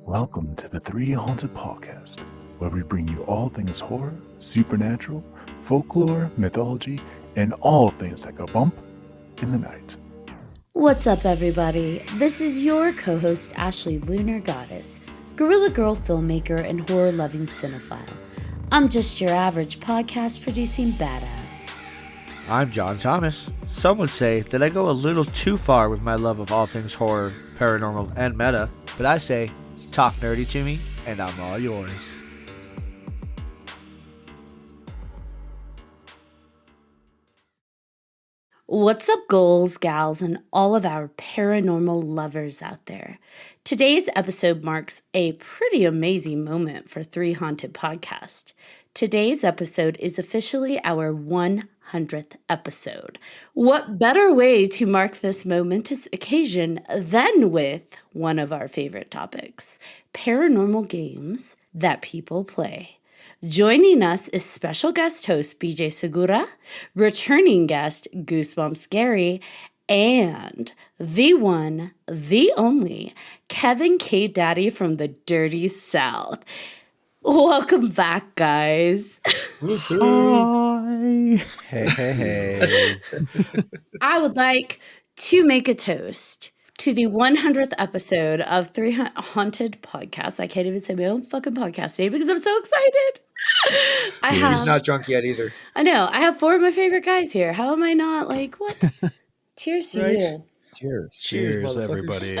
Welcome to the 3Haunted podcast, where we bring you all things horror, supernatural, folklore, mythology, and all things that go bump in the night. What's up, everybody? This is your co-host, Ashley Lunar Goddess, Gorilla Girl filmmaker and horror-loving cinephile. I'm just your average podcast-producing badass. I'm John Thomas. Some would say that I go a little too far with my love of all things horror, paranormal, and meta, but I say, talk nerdy to me, and I'm all yours. What's up, ghouls, gals, and all of our paranormal lovers out there? Today's episode marks a pretty amazing moment for 3Haunted podcast. Today's episode is officially our 100th episode. What better way to mark this momentous occasion than with one of our favorite topics, paranormal games that people play. Joining us is special guest host BJ Segura, returning guest Goosebumps Gary, and the one, the only, Kevin K. Daddy from the Dirty South. Welcome back, guys. Hi! Hey. I would like to make a toast to the 100th episode of 3Haunted podcast. I can't even say my own fucking podcast name because I'm so excited. He's not drunk yet either. I know. I have four of my favorite guys here. How am I not like, what? Cheers to Right? you. Cheers, everybody.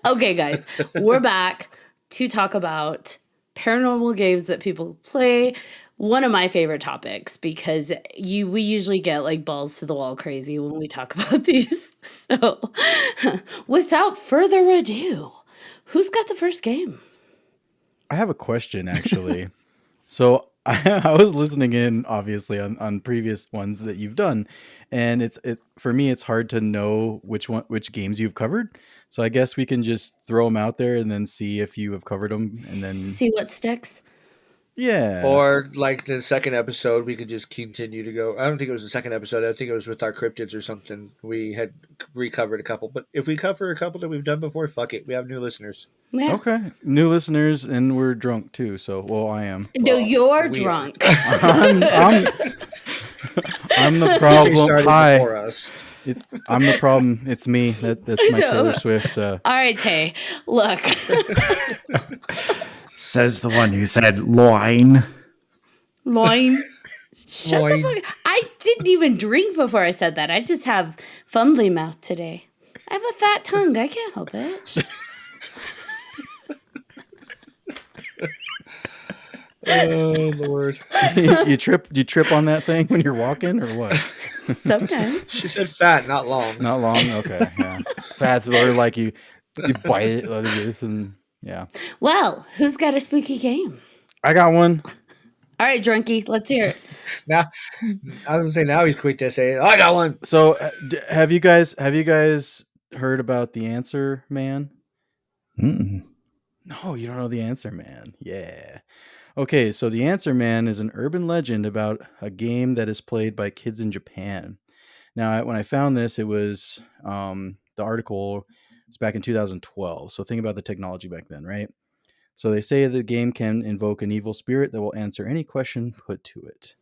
Okay, guys. We're back to talk about paranormal games that people play. One of my favorite topics because we usually get like balls to the wall crazy when we talk about these. So without further ado, who's got the first game? I have a question, actually. So I was listening in, obviously, on previous ones that you've done, and for me, it's hard to know which games you've covered. So I guess we can just throw them out there and then see if you have covered them, and then see what sticks. Yeah. Or like the second episode, we could just continue to go. I don't think it was the second episode. I think it was with our cryptids or something. We had recovered a couple. But if we cover a couple that we've done before, fuck it. We have new listeners. Yeah. Okay. New listeners, and we're drunk too. So, well, I am. No, Well, you're we drunk. I'm the problem. Hi. I'm the problem. It's me. That's my Taylor Swift. All right, Tay. Look. Says the one who said loin. Loin. Shut the fuck. I didn't even drink before I said that. I just have fumbly mouth today. I have a fat tongue. I can't help it. Oh Lord! You trip on that thing when you're walking, or what? Sometimes. She said fat, not long. Not long. Okay, yeah. Fats, or like you bite it like this, and yeah. Well, who's got a spooky game? I got one. All right, drunkie, let's hear it. Now, I was gonna say now he's quick to say, "I got one." So, have you guys heard about the Answer Man? Mm-mm. No, you don't know the Answer Man. Yeah. Okay, so the Answer Man is an urban legend about a game that is played by kids in Japan. Now, when I found this, it was the article. It's back in 2012. So think about the technology back then, right? So they say the game can invoke an evil spirit that will answer any question put to it.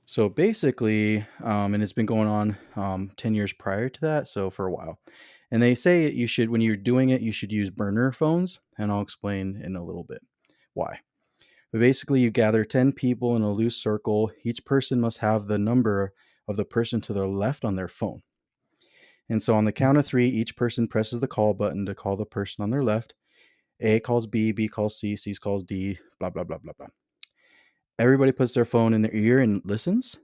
So basically, and it's been going on 10 years prior to that, so for a while. And they say you should, when you're doing it, you should use burner phones, and I'll explain in a little bit why. But basically, you gather 10 people in a loose circle. Each person must have the number of the person to their left on their phone. And so on the count of 3, each person presses the call button to call the person on their left. A calls B, B calls C, C calls D, blah, blah, blah, blah, blah. Everybody puts their phone in their ear and listens.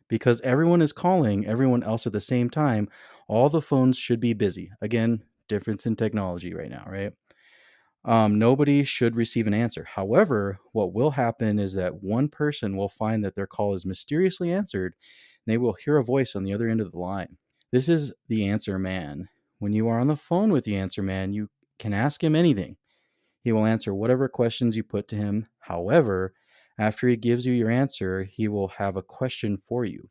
Because everyone is calling everyone else at the same time, all the phones should be busy. Again, difference in technology right now, right? Nobody should receive an answer. However, what will happen is that one person will find that their call is mysteriously answered, and they will hear a voice on the other end of the line. This is the Answer Man. When you are on the phone with the Answer Man, you can ask him anything. He will answer whatever questions you put to him. However, after he gives you your answer, he will have a question for you.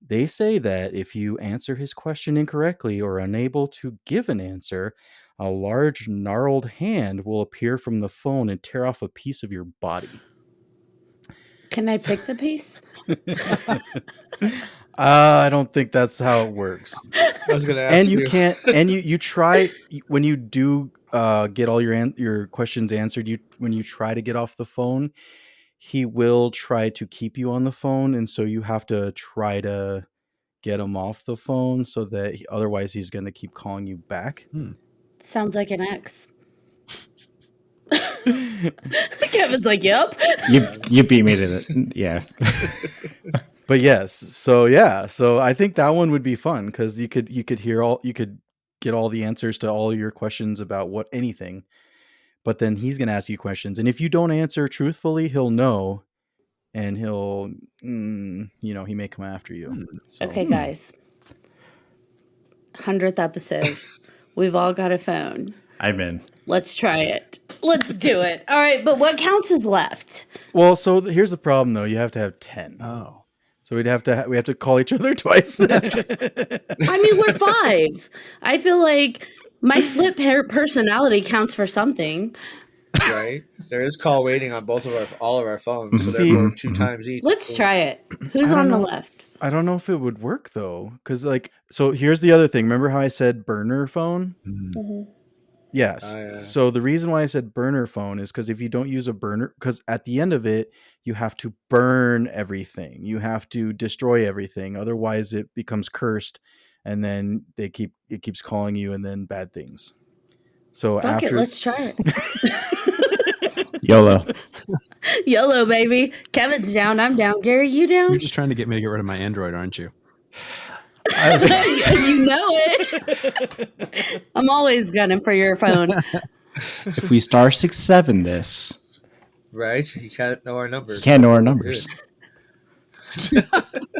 They say that if you answer his question incorrectly or unable to give an answer, a large gnarled hand will appear from the phone and tear off a piece of your body. Can I pick the piece? I don't think that's how it works. I was going to ask And you can't. And you try when you do get all your questions answered. When you try to get off the phone, he will try to keep you on the phone, and so you have to try to get him off the phone so that otherwise he's going to keep calling you back. Sounds like an ex. Kevin's like, yep. You beat me to it. Yeah. But yes, so I think that one would be fun because you could get all the answers to all your questions about anything, but then he's going to ask you questions, and if you don't answer truthfully, he'll know, and he'll he may come after you. So. Okay, guys. 100th episode. We've all got a phone. I'm in. Let's try it. Let's do it. All right, but what counts is left? Well, so here's the problem though. You have to have 10. Oh. So we have to call each other twice. I mean, we're 5. I feel like my split personality counts for something. Right? There is call waiting on all of our phones, so See, therefore 2 times each. Let's try it. Who's on the left? I don't know if it would work though, because so here's the other thing. Remember how I said burner phone? Mm-hmm. Yes. So the reason why I said burner phone is because if you don't use a burner, because at the end of it, you have to burn everything. You have to destroy everything. Otherwise, it becomes cursed, and then it keeps calling you, and then bad things. So Fuck it, let's try it. YOLO. YOLO, baby. Kevin's down. I'm down. Gary, you down? You're just trying to get me to get rid of my Android, aren't you? You know it. I'm always gunning for your phone. If we *67 this, Right? He can't know our numbers. you can't know our numbers.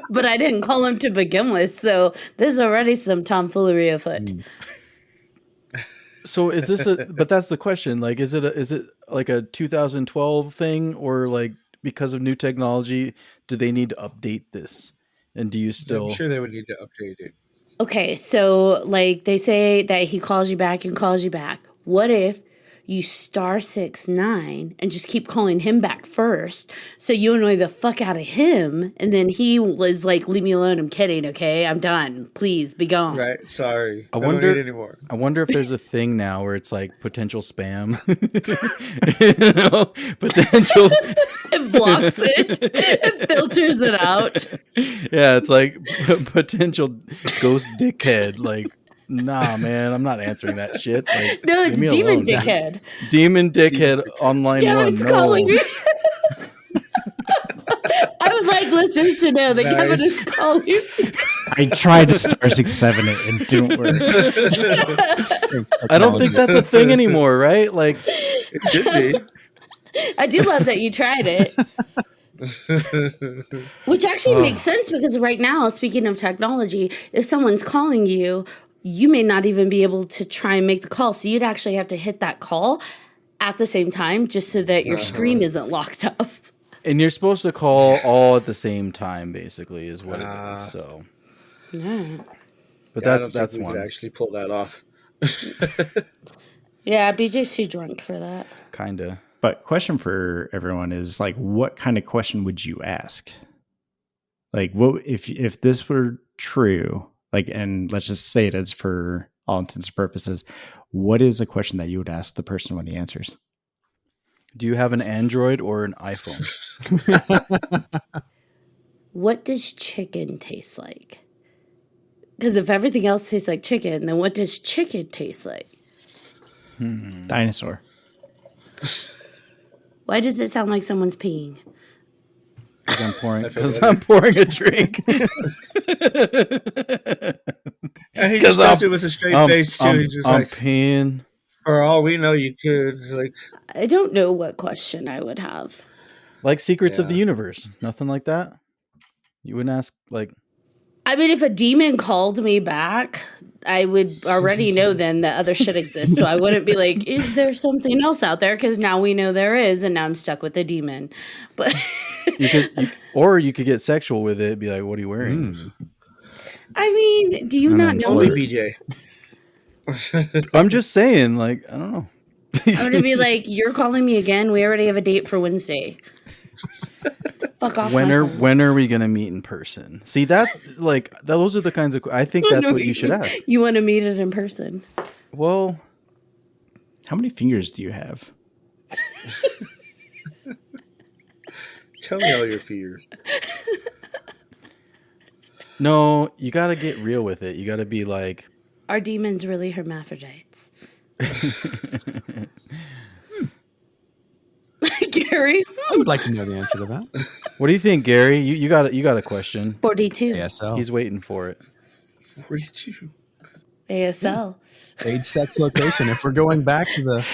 But I didn't call him to begin with, so there's already some tomfoolery afoot. So is this but that's the question. Like, is it like a 2012 thing, or like because of new technology, do they need to update this? And do you still? I'm sure they would need to update it. Okay, so like they say that he calls you back and calls you back. What if you *69 and just keep calling him back first, so you annoy the fuck out of him, and then he was like, "Leave me alone. I'm kidding. Okay, I'm done. Please be gone." Right? Sorry. I don't wonder- need it anymore. I wonder if there's a thing now where it's like potential spam. Potential. It blocks it. It filters it out. Yeah, it's like potential ghost dickhead. Like, nah, man, I'm not answering that shit. Like, No, it's leave me demon alone. dickhead. Demon dickhead on line Kevin's 1. No. calling me. I would like listeners to know that Kevin is calling you. I tried to *67 it and it didn't work. I don't think that's a thing anymore, right? Like, It should be. I do love that you tried it. Which actually makes sense because right now, speaking of technology, if someone's calling you, you may not even be able to try and make the call. So you'd actually have to hit that call at the same time just so that your screen isn't locked up. and you're supposed to call all at the same time, basically, is what it is. So, Yeah. but Yeah, I don't that's think we one could actually pull that off. Yeah, BJ's too drunk for that. kind of. But question for everyone is like, what kind of question would you ask? Like, what if this were true? Like, and let's just say it as for all intents and purposes, what is a question that you would ask the person when he answers? Do you have an Android or an iPhone? What does chicken taste like? Because if everything else tastes like chicken, then what does chicken taste like? Dinosaur. Why does it sound like someone's peeing? Because I'm pouring a drink. And he just does it with a straight face too. He's just I'm like, peeing. for all we know, you could. Like, I don't know what question I would have. Like Secrets of the Yeah. Universe. Nothing like that? You wouldn't ask, like... I mean, if a demon called me back, I would already know then that other shit exists. So I wouldn't be like, is there something else out there? Because now we know there is, and now I'm stuck with the demon. But You could get sexual with it. Be like, what are you wearing? I mean, do you not know? only BJ. I'm just saying, like, I don't know. I'm going to be like, you're calling me again? We already have a date for Wednesday. Fuck off when my are phone. when are we gonna meet in person? See, that's like those are the kinds of I think that's what you should ask. You want to meet it in person? Well, How many fingers do you have? Tell me all your fears. no, you got to get real with it. You got to be like, Are demons really hermaphrodites? Gary? I would like to know the answer to that. what do you think, Gary? You got a question. 42. ASL. He's waiting for it. 42. ASL. Age, sex, location. If we're going back to the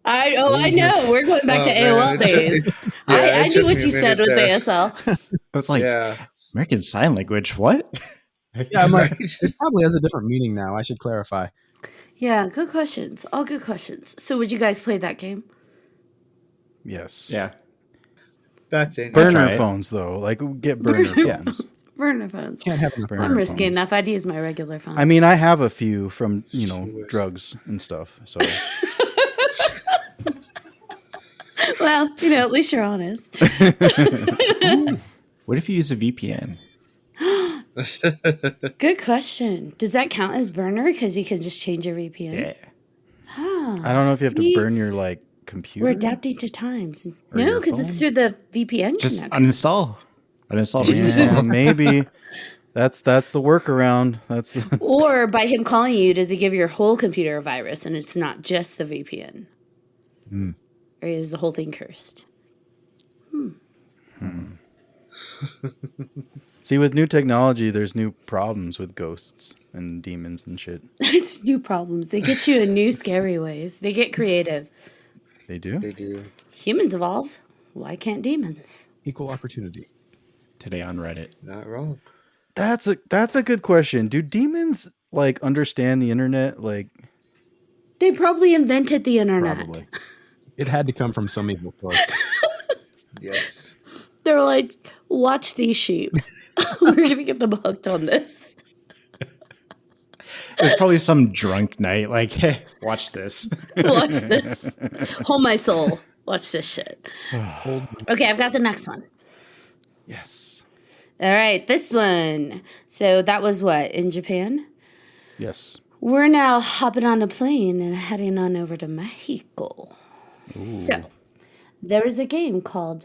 I know. We're going back to AOL days. I it knew took what me a you said minute with there. ASL. I was like, Yeah. American Sign Language, what? yeah, I'm like, Right. it probably has a different meaning now. I should clarify. Yeah, good questions. All good questions. So would you guys play that game? Yes. Yeah. Back then. Burn- Burner try it. phones though, like get burner Burner phones. Burner phones. Can't have enough. Burner I'm risky phones. enough. I'd use my regular phone. I mean, I have a few from Sure. drugs and stuff. So well, at least you're honest. What if you use a VPN? Good question. Does that count as burner? Because you can just change your VPN. Yeah. I don't know if you have to See? burn your like computer. We're adapting to times. Or No, your because it's phone? through the VPN Just connector. uninstall. Uninstall. Yeah, reinstall. maybe. That's the workaround. That's Or by him calling you, does he give your whole computer a virus and it's not just the VPN? Or is the whole thing cursed? See, with new technology, there's new problems with ghosts and demons and shit. It's new problems. They get you in new scary ways. They get creative. They do. They do. Humans evolve. Why can't demons? Equal opportunity. Today on Reddit. Not wrong. That's a good question. Do demons like understand the internet? Like, They probably invented the internet. Probably. It had to come from some evil source. Yes. They're like, watch these sheep. We're going to get them hooked on this. It was probably some drunk night. Like, hey, watch this. Watch this. Hold my soul. Watch this shit. Okay, I've got the next one. yes, All right, this one. So that was what, in Japan? yes. We're now hopping on a plane and heading on over to Mexico. So there is a game called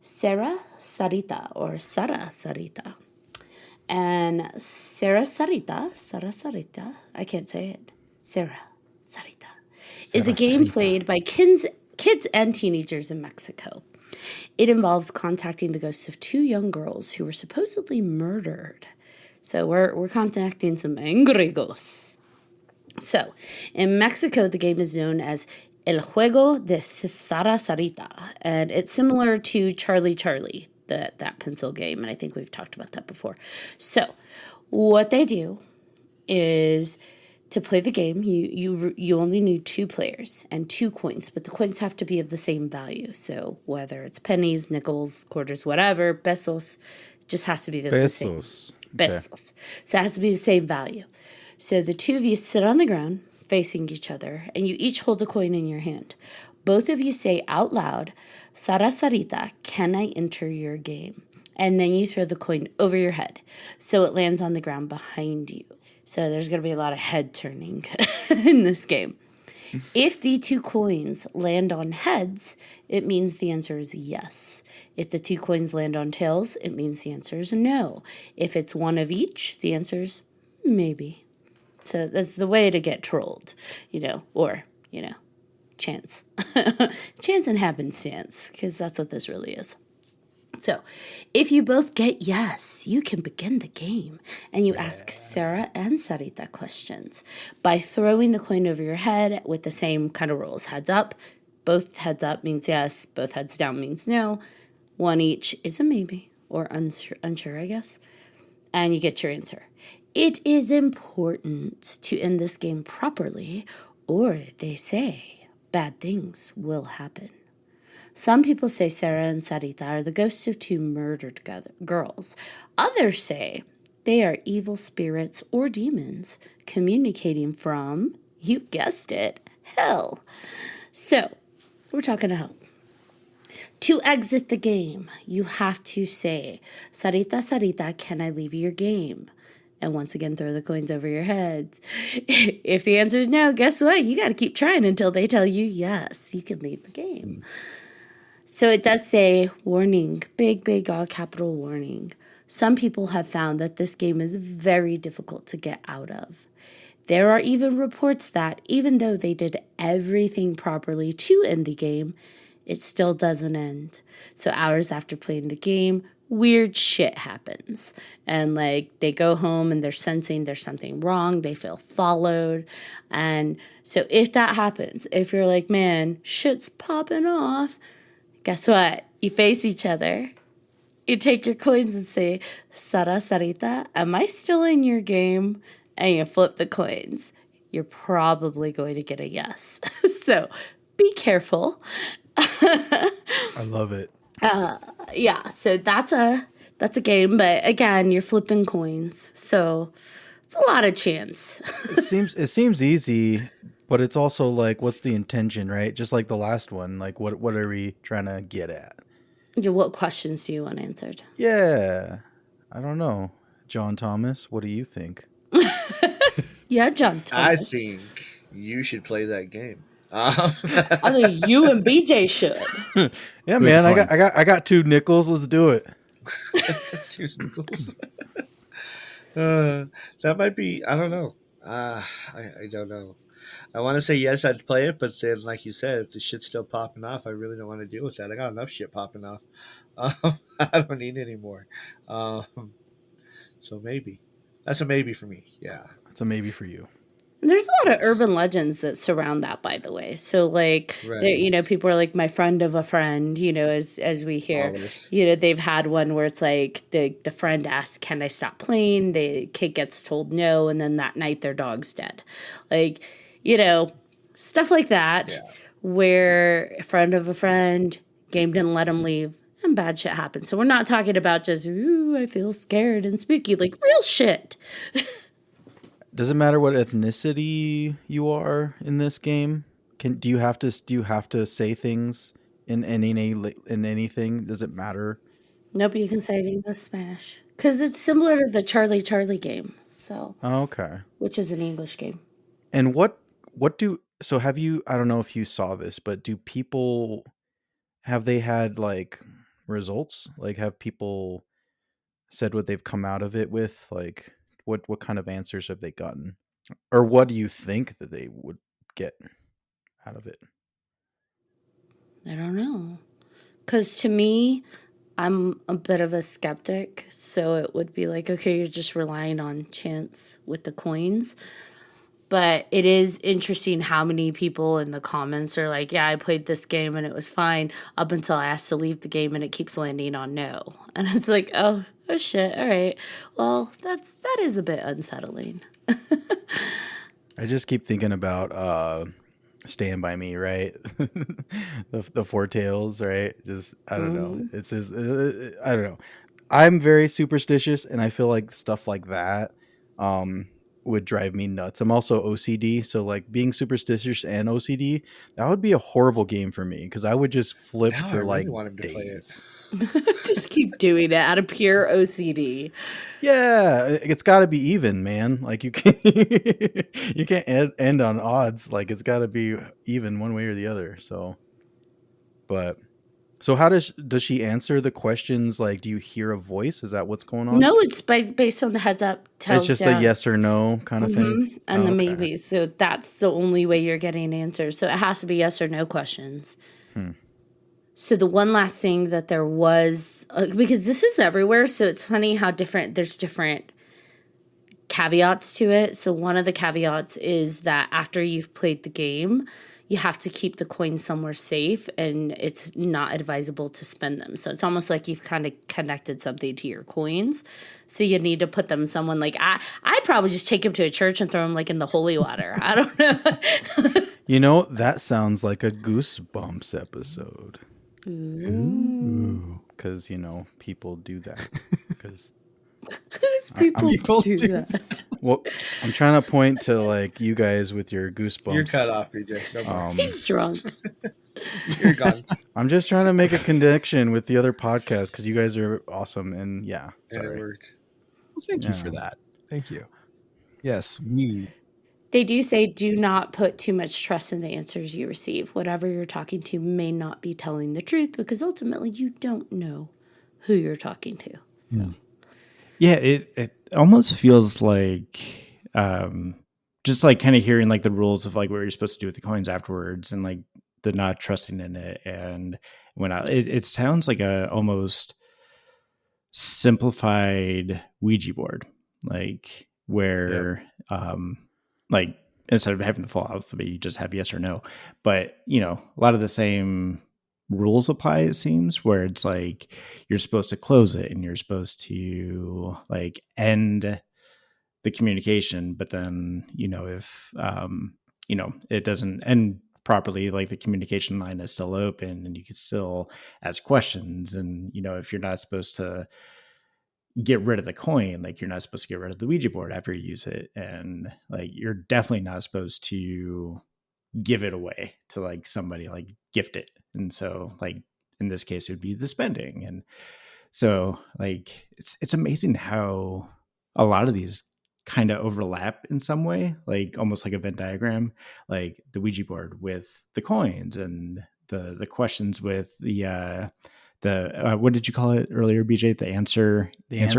Sara Sarita or Sara Sarita. And Sara Sarita, I can't say it. Sara Sarita is a game played by kids and teenagers in Mexico. It involves contacting the ghosts of two young girls who were supposedly murdered. So we're contacting some angry ghosts. So in Mexico, the game is known as El Juego de Sara Sarita, and it's similar to Charlie Charlie, that pencil game, and I think we've talked about that before. So what they do is to play the game, you only need 2 players and 2 coins, but the coins have to be of the same value. So whether it's pennies, nickels, quarters, whatever, pesos, just has to be the same. Pesos. Pesos. So it has to be the same value. So the 2 of you sit on the ground facing each other, and you each hold a coin in your hand. Both of you say out loud, Sara Sarita, can I enter your game? And then you throw the coin over your head so it lands on the ground behind you. So there's going to be a lot of head turning in this game. If the 2 coins land on heads, it means the answer is yes. If the 2 coins land on tails, it means the answer is no. If it's one of each, the answer is maybe. So that's the way to get trolled, or chance. Chance and happenstance, because that's what this really is. So if you both get yes, you can begin the game. And you ask Sarah and Sarita questions by throwing the coin over your head with the same kind of rules. Heads up. Both heads up means yes. Both heads down means no. One each is a maybe or unsure, I guess. And you get your answer. It is important to end this game properly, or they say bad things will happen. Some people say Sarah and Sarita are the ghosts of 2 murdered girls. Others say they are evil spirits or demons communicating from You guessed it, hell. So, we're talking to hell. To exit the game, you have to say, Sarita, Sarita, can I leave your game? And once again, throw the coins over your heads. If the answer is no, guess what? You got to keep trying until they tell you yes, you can leave the game. So it does say, warning, big, all capital warning. Some people have found that this game is very difficult to get out of. There are even reports that even though they did everything properly to end the game, it still doesn't end. So hours after playing the game, weird shit happens. And like they go home and they're sensing there's something wrong. They feel followed. And so if that happens, if you're like, man, shit's popping off, guess what? You face each other. You take your coins and say, Sara, Sarita, am I still in your game? And you flip the coins. You're probably going to get a yes. So be careful. I love it. Yeah, so that's a game, but again, you're flipping coins. So it's a lot of chance. It seems easy, but it's also like, what's the intention, right? Just like the last one. Like, what are we trying to get at? What questions do you want answered? Yeah, I don't know. John Thomas, what do you think? Yeah, John I Thomas. think you should play that game. I think you and BJ should. Yeah, Who's man, going? I got 2 nickels. Let's do it. That might be. I don't know. I don't know. I want to say yes, I'd play it, but then, like you said, if the shit's still popping off, I really don't want to deal with that. I got enough shit popping off. I don't need any more. So maybe that's a maybe for me. Yeah. It's a maybe for you. There's a lot of urban legends that surround that, by the way. So, like, Right. people are like my friend of a friend. As we hear, Always. they've had one where it's like the friend asks, "Can I stop playing?" The kid gets told no, and then that night their dog's dead. Like, stuff like that, Yeah. where a friend of a friend, game didn't let him leave, and bad shit happens. So we're not talking about just ooh, I feel scared and spooky, like real shit. Does it matter what ethnicity you are in this game? Do you have to say things in anything? Does it matter? Nope, you can say it in English, Spanish. Because it's similar to the Charlie Charlie game. So, Oh, okay. which is an English game. And so have you, I don't know if you saw this, but have they had like results? Like have people said what they've come out of it with? Like what kind of answers have they gotten? Or what do you think that they would get out of it? I don't know. Because to me, I'm a bit of a skeptic. So it would be like, okay, you're just relying on chance with the coins. But it is interesting how many people in the comments are like, yeah, I played this game and it was fine up until I asked to leave the game and it keeps landing on no. And it's like, oh shit. All right. Well, that is a bit unsettling. I just keep thinking about Stand By Me, right? the Four Tails, right? Just I don't know. It's just, I don't know. I'm very superstitious, and I feel like stuff like that would drive me nuts. I'm also OCD, so like being superstitious and OCD, that would be a horrible game for me because I would just flip Now I for really like want him to play it. days. Just keep doing it out of pure OCD. Yeah, it's got to be even, man. Like you can't you can't end on odds. Like it's got to be even one way or the other. So how does she answer the questions? Like, do you hear a voice? Is that what's going on? No, it's based on the heads up. It's just a yes or no kind of thing. And Oh, the okay. maybes. So that's the only way you're getting answers. So it has to be yes or no questions. So the one last thing that there was, because this is everywhere, so it's funny how there's different caveats to it. So one of the caveats is that after you've played the game, you have to keep the coins somewhere safe and it's not advisable to spend them. So it's almost like you've kind of connected something to your coins. So you need to put them someone like, I'd probably just take them to a church and throw them like in the holy water. I don't know. That sounds like a Goosebumps episode. Ooh. Because, people do that. Because Whose people People do do that? Well, I'm trying to point to like you guys with your goosebumps. You're cut off, BJ. No more. He's drunk. You're gone. I'm just trying to make a connection with the other podcast because you guys are awesome. And yeah, And it sorry. worked. Well, thank you Yeah. for that. Thank you. Yes, we. They do say do not put too much trust in the answers you receive. Whatever you're talking to may not be telling the truth because ultimately you don't know who you're talking to. So. Yeah, it almost feels like just like kind of hearing like the rules of like what you're supposed to do with the coins afterwards and like the not trusting in it. And when it sounds like a almost simplified Ouija board, like where like instead of having the full alphabet, you just have yes or no. But you know, a lot of the same rules apply, it seems, where it's like you're supposed to close it and you're supposed to like end the communication, but then you know if you know it doesn't end properly, like the communication line is still open and you can still ask questions. And you know if you're not supposed to get rid of the coin, like you're not supposed to get rid of the Ouija board after you use it, and like you're definitely not supposed to give it away to like somebody, like gift it. And so like in this case it would be the spending. And so like it's amazing how a lot of these kind of overlap in some way, like almost like a Venn diagram, like the Ouija board with the coins and the questions with the what did you call it earlier, BJ? The answer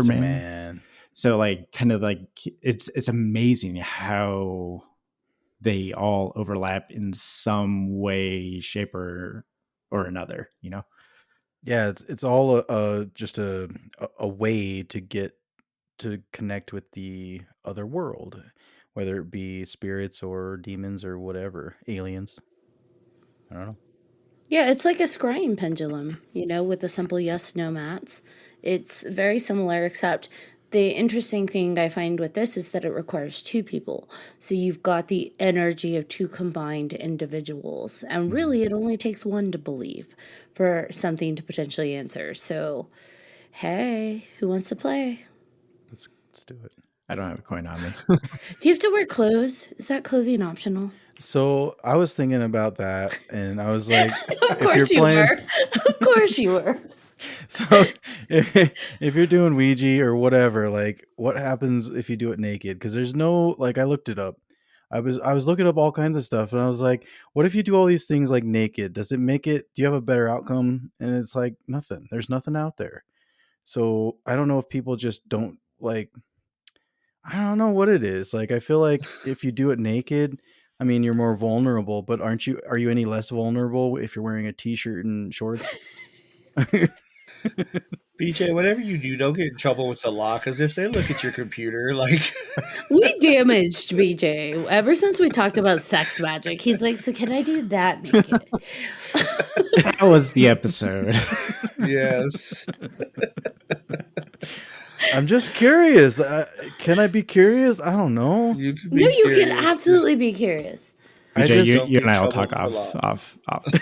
man. So like kind of like it's amazing how they all overlap in some way, shape, or another, you know? Yeah, it's all just a way to get to connect with the other world, whether it be spirits or demons or whatever, aliens. I don't know. Yeah, it's like a scrying pendulum, with the simple yes no mats. It's very similar, except the interesting thing I find with this is that it requires two people. So you've got the energy of two combined individuals. And really, it only takes one to believe for something to potentially answer. So, hey, who wants to play? Let's do it. I don't have a coin on me. Do you have to wear clothes? Is that clothing optional? So I was thinking about that, and I was like, Of course you were. Of course you were. So if you're doing Ouija or whatever, like what happens if you do it naked? Because there's no, like, I looked it up. I was looking up all kinds of stuff, and I was like, what if you do all these things like naked? Does it make it? Do you have a better outcome? And it's like nothing. There's nothing out there. So I don't know if people just don't like. I don't know what it is. Like I feel like if you do it naked, I mean you're more vulnerable. But aren't you? Are you any less vulnerable if you're wearing a t-shirt and shorts? BJ, whatever you do, don't get in trouble with the law, because if they look at your computer, like... We damaged BJ. Ever since we talked about sex magic, he's like, so can I do that naked? That was the episode. Yes. I'm just curious. Can I be curious? I don't know. You can be No, you curious. can absolutely be curious. BJ, you and I will trouble talk with the off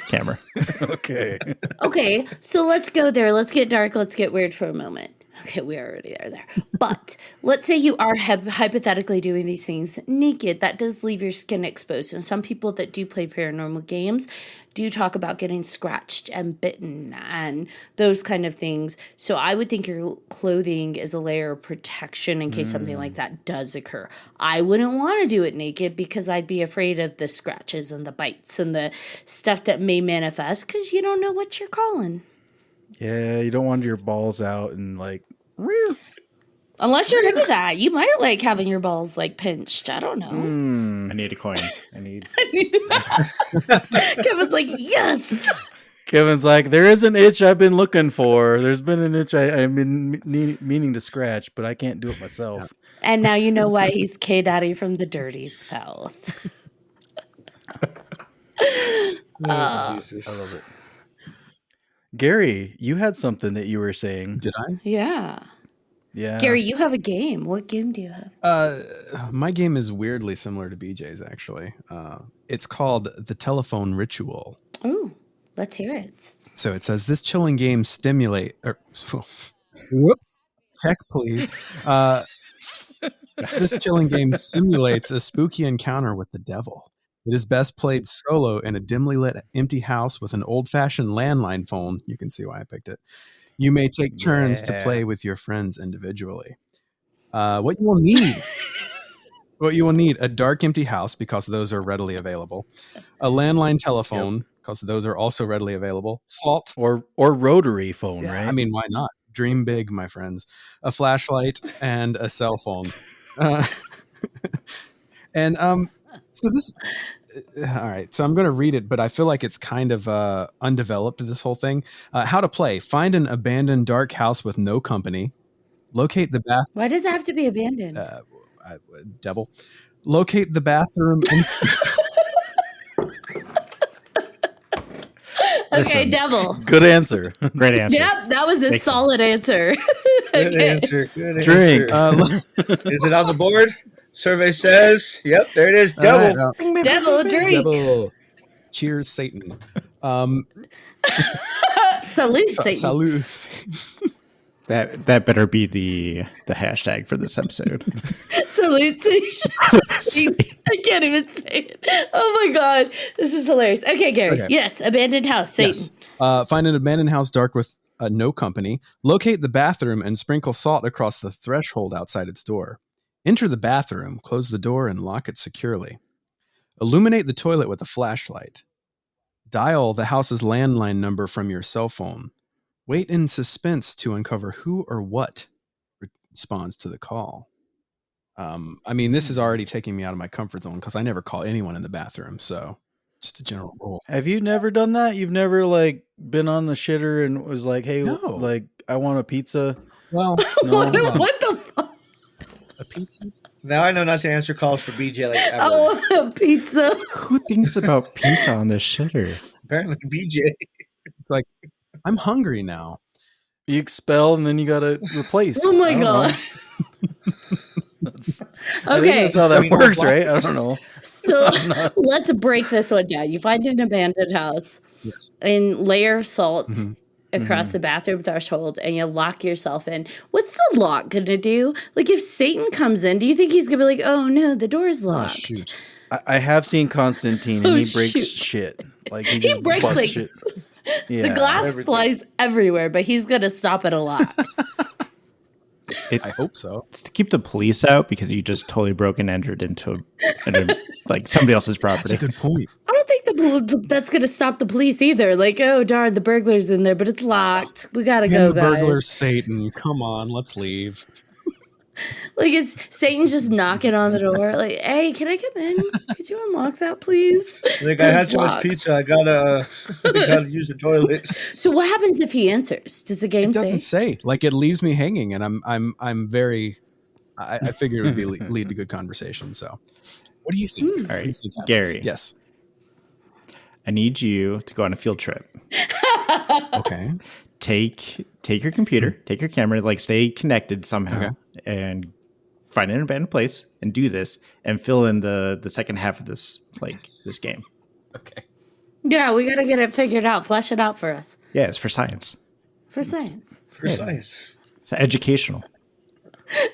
camera. Okay. Okay, so let's go there. Let's get dark. Let's get weird for a moment. Okay, we already are there. But let's say you are hypothetically doing these things naked. That does leave your skin exposed. And some people that do play paranormal games do talk about getting scratched and bitten and those kind of things. So I would think your clothing is a layer of protection in case something like that does occur. I wouldn't want to do it naked because I'd be afraid of the scratches and the bites and the stuff that may manifest because you don't know what you're calling. Yeah, you don't want your balls out and like. Rear. Unless you're into that, you might like having your balls like pinched. I don't know. I need a coin. Kevin's Kevin's like, yes. Kevin's like, there is an itch I've been looking for. There's been an itch I've been meaning to scratch, but I can't do it myself. And now you know why he's K-Daddy from the dirty South. Jesus. I love it. Gary, you had something that you were saying. Did I? Yeah. Yeah. Gary, you have a game. What game do you have? My game is weirdly similar to BJ's, actually. It's called The Telephone Ritual. Ooh, let's hear it. So it says this chilling game whoops. check, please. This chilling game simulates a spooky encounter with the devil. It is best played solo in a dimly lit empty house with an old-fashioned landline phone. You can see why I picked it. You may take turns to play with your friends individually. What you will need, a dark empty house, because those are readily available. A landline telephone, because those are also readily available. Salt. Or rotary phone, Yeah, right? I mean, why not? Dream big, my friends. A flashlight and a cell phone. And so this all right, so I'm going to read it, but I feel like it's kind of undeveloped, this whole thing. How to play: find an abandoned dark house with no company. Locate the Why does it have to be abandoned? devil. Locate the bathroom. Okay, devil. Good answer. Great answer. Yep, that was a Makes solid answer. Good Okay. answer. Good Drink. answer. Is it on the board? Survey says, yep, there it is. Devil. All right, Devil drink. devil. Cheers, Satan. Salute, Satan. Salute. That better be the hashtag for this episode. Salute, Satan. I can't even say it. Oh my God. This is hilarious. Okay, Gary. Okay. Yes, abandoned house, Satan. Yes. Find an abandoned house dark with no company. Locate the bathroom and sprinkle salt across the threshold outside its door. Enter the bathroom, close the door, and lock it securely. Illuminate the toilet with a flashlight. Dial the house's landline number from your cell phone. Wait in suspense to uncover who or what responds to the call. I mean, this is already taking me out of my comfort zone because I never call anyone in the bathroom. So just a general rule. Have you never done that? You've never like been on the shitter and was like, "Hey, No. like I want a pizza." Well, No. What the fuck? a pizza? Now I know not to answer calls for BJ like ever. I want a pizza. Who thinks about pizza on the shitter? Apparently BJ. Like, I'm hungry now. You expel and then you gotta replace. Oh my I don't know. God. I think Okay, that's how that Sweet works, hot right? I don't know. so let's break this one down. You find an abandoned house Yes. and layer of salt Mhm. across the bathroom threshold, and you lock yourself in. What's the lock gonna do? Like, if Satan comes in, do you think he's gonna be like, "Oh no, the door's Oh, locked"? shoot. I have seen Constantine and Oh, he breaks shoot. shit. Like he just breaks, busts like, shit. The Yeah. glass everything. flies everywhere, but he's gonna stop at a lock. I hope so. It's to keep the police out because you just totally broke and entered into like somebody else's That's property. a good point. I don't think that's gonna stop the police either. Like, oh darn, the burglar's in there, but it's locked. We gotta go, And the guys. burglar's Satan. Come on, let's leave. Like, is Satan just knocking on the door? Like, hey, can I come in? Could you unlock that, please? Like, I had It's too much locked. pizza. I gotta use the toilet. So what happens if he answers? Does the game It doesn't say? say. Like, it leaves me hanging, and I'm very. I figured it would be lead to good conversation. So, what do you think? Hmm. What do you right, think happens? Gary. Yes. I need you to go on a field trip. Okay. Take your computer, take your camera, like stay connected somehow, Okay. and find an abandoned place and do this and fill in the second half of this game. Okay. Yeah, we gotta get it figured out. Flesh it out for us. Yeah, it's for science. For science. For science. It's educational.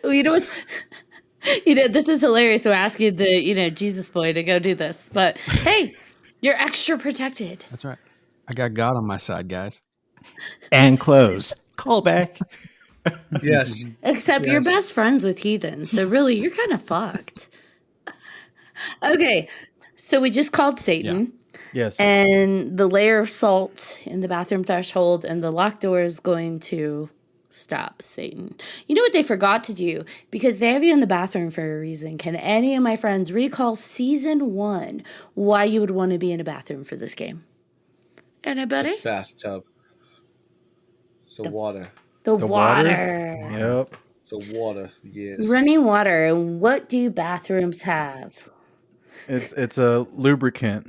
You know what? This is hilarious. We're asking the, Jesus boy to go do this. But hey, you're extra protected. That's right. I got God on my side, guys. And close. Call back. Yes. Except you're Yes. best friends with heathens. So really, you're kind of fucked. Okay. So we just called Satan. Yes. And the layer of salt in the bathroom threshold and the locked door is going to stop Satan. You know what they forgot to do? Because they have you in the bathroom for a reason. Can any of my friends recall season 1 why you would want to be in a bathroom for this game? Anybody? Bathtub. The water. The The water. Yep. The water. Yes. Running water. What do bathrooms have? It's a lubricant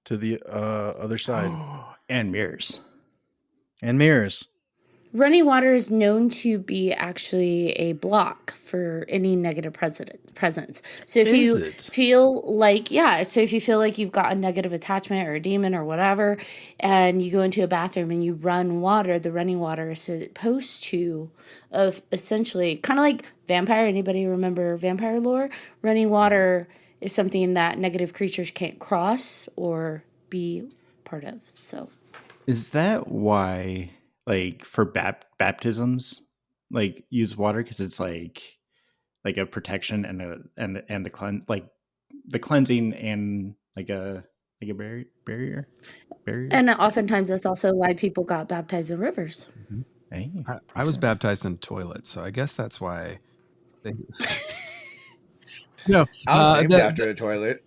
to the other side And mirrors. and mirrors. Running water is known to be actually a block for any negative presence. So if Is you it? feel like, so if you feel like you've got a negative attachment or a demon or whatever, and you go into a bathroom and you run water, the running water is supposed to essentially, kind of like vampire. Anybody remember vampire lore? Running water is something that negative creatures can't cross or be part of. So Is that why, like, for baptisms, like, use water because it's like a protection and the cleansing and like a barrier? and oftentimes that's also why people got baptized in rivers. Hey, I makes was sense. baptized in a toilet, so I guess that's why. No, I was named after a toilet.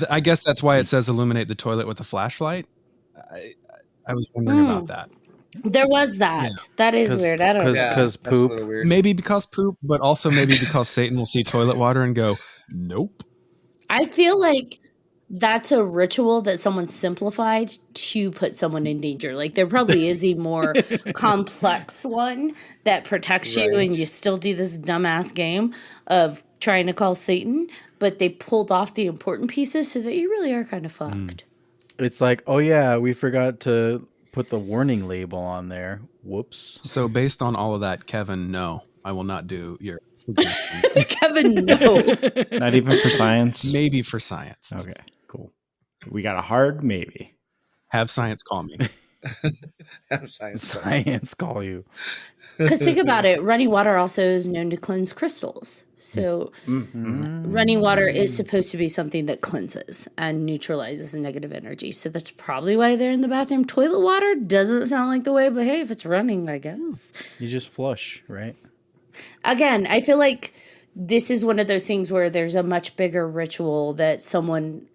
I guess that's why it says illuminate the toilet with a flashlight. I was wondering about that. There was that. Yeah. That is weird. I don't know. Yeah, Because that's a poop. little weird. Maybe because poop, but also maybe because Satan will see toilet water and go, nope. I feel like that's a ritual that someone simplified to put someone in danger. Like there probably is a more complex one that protects you Right. and you still do this dumbass game of trying to call Satan, but they pulled off the important pieces so that you really are kind of fucked. It's like, oh yeah, we forgot to put the warning label on there. Whoops. So based on all of that, Kevin, no, I will not do your suggestion. Kevin, no. Not even for science. Maybe for science. Okay, cool. We got a hard maybe. Have science call me. Science call you. Because think about it, running water also is known to cleanse crystals. So running water is supposed to be something that cleanses and neutralizes negative energy. So that's probably why they're in the bathroom. Toilet water doesn't sound like the way, but hey, if it's running, I guess. You just flush, right? Again, I feel like this is one of those things where there's a much bigger ritual that someone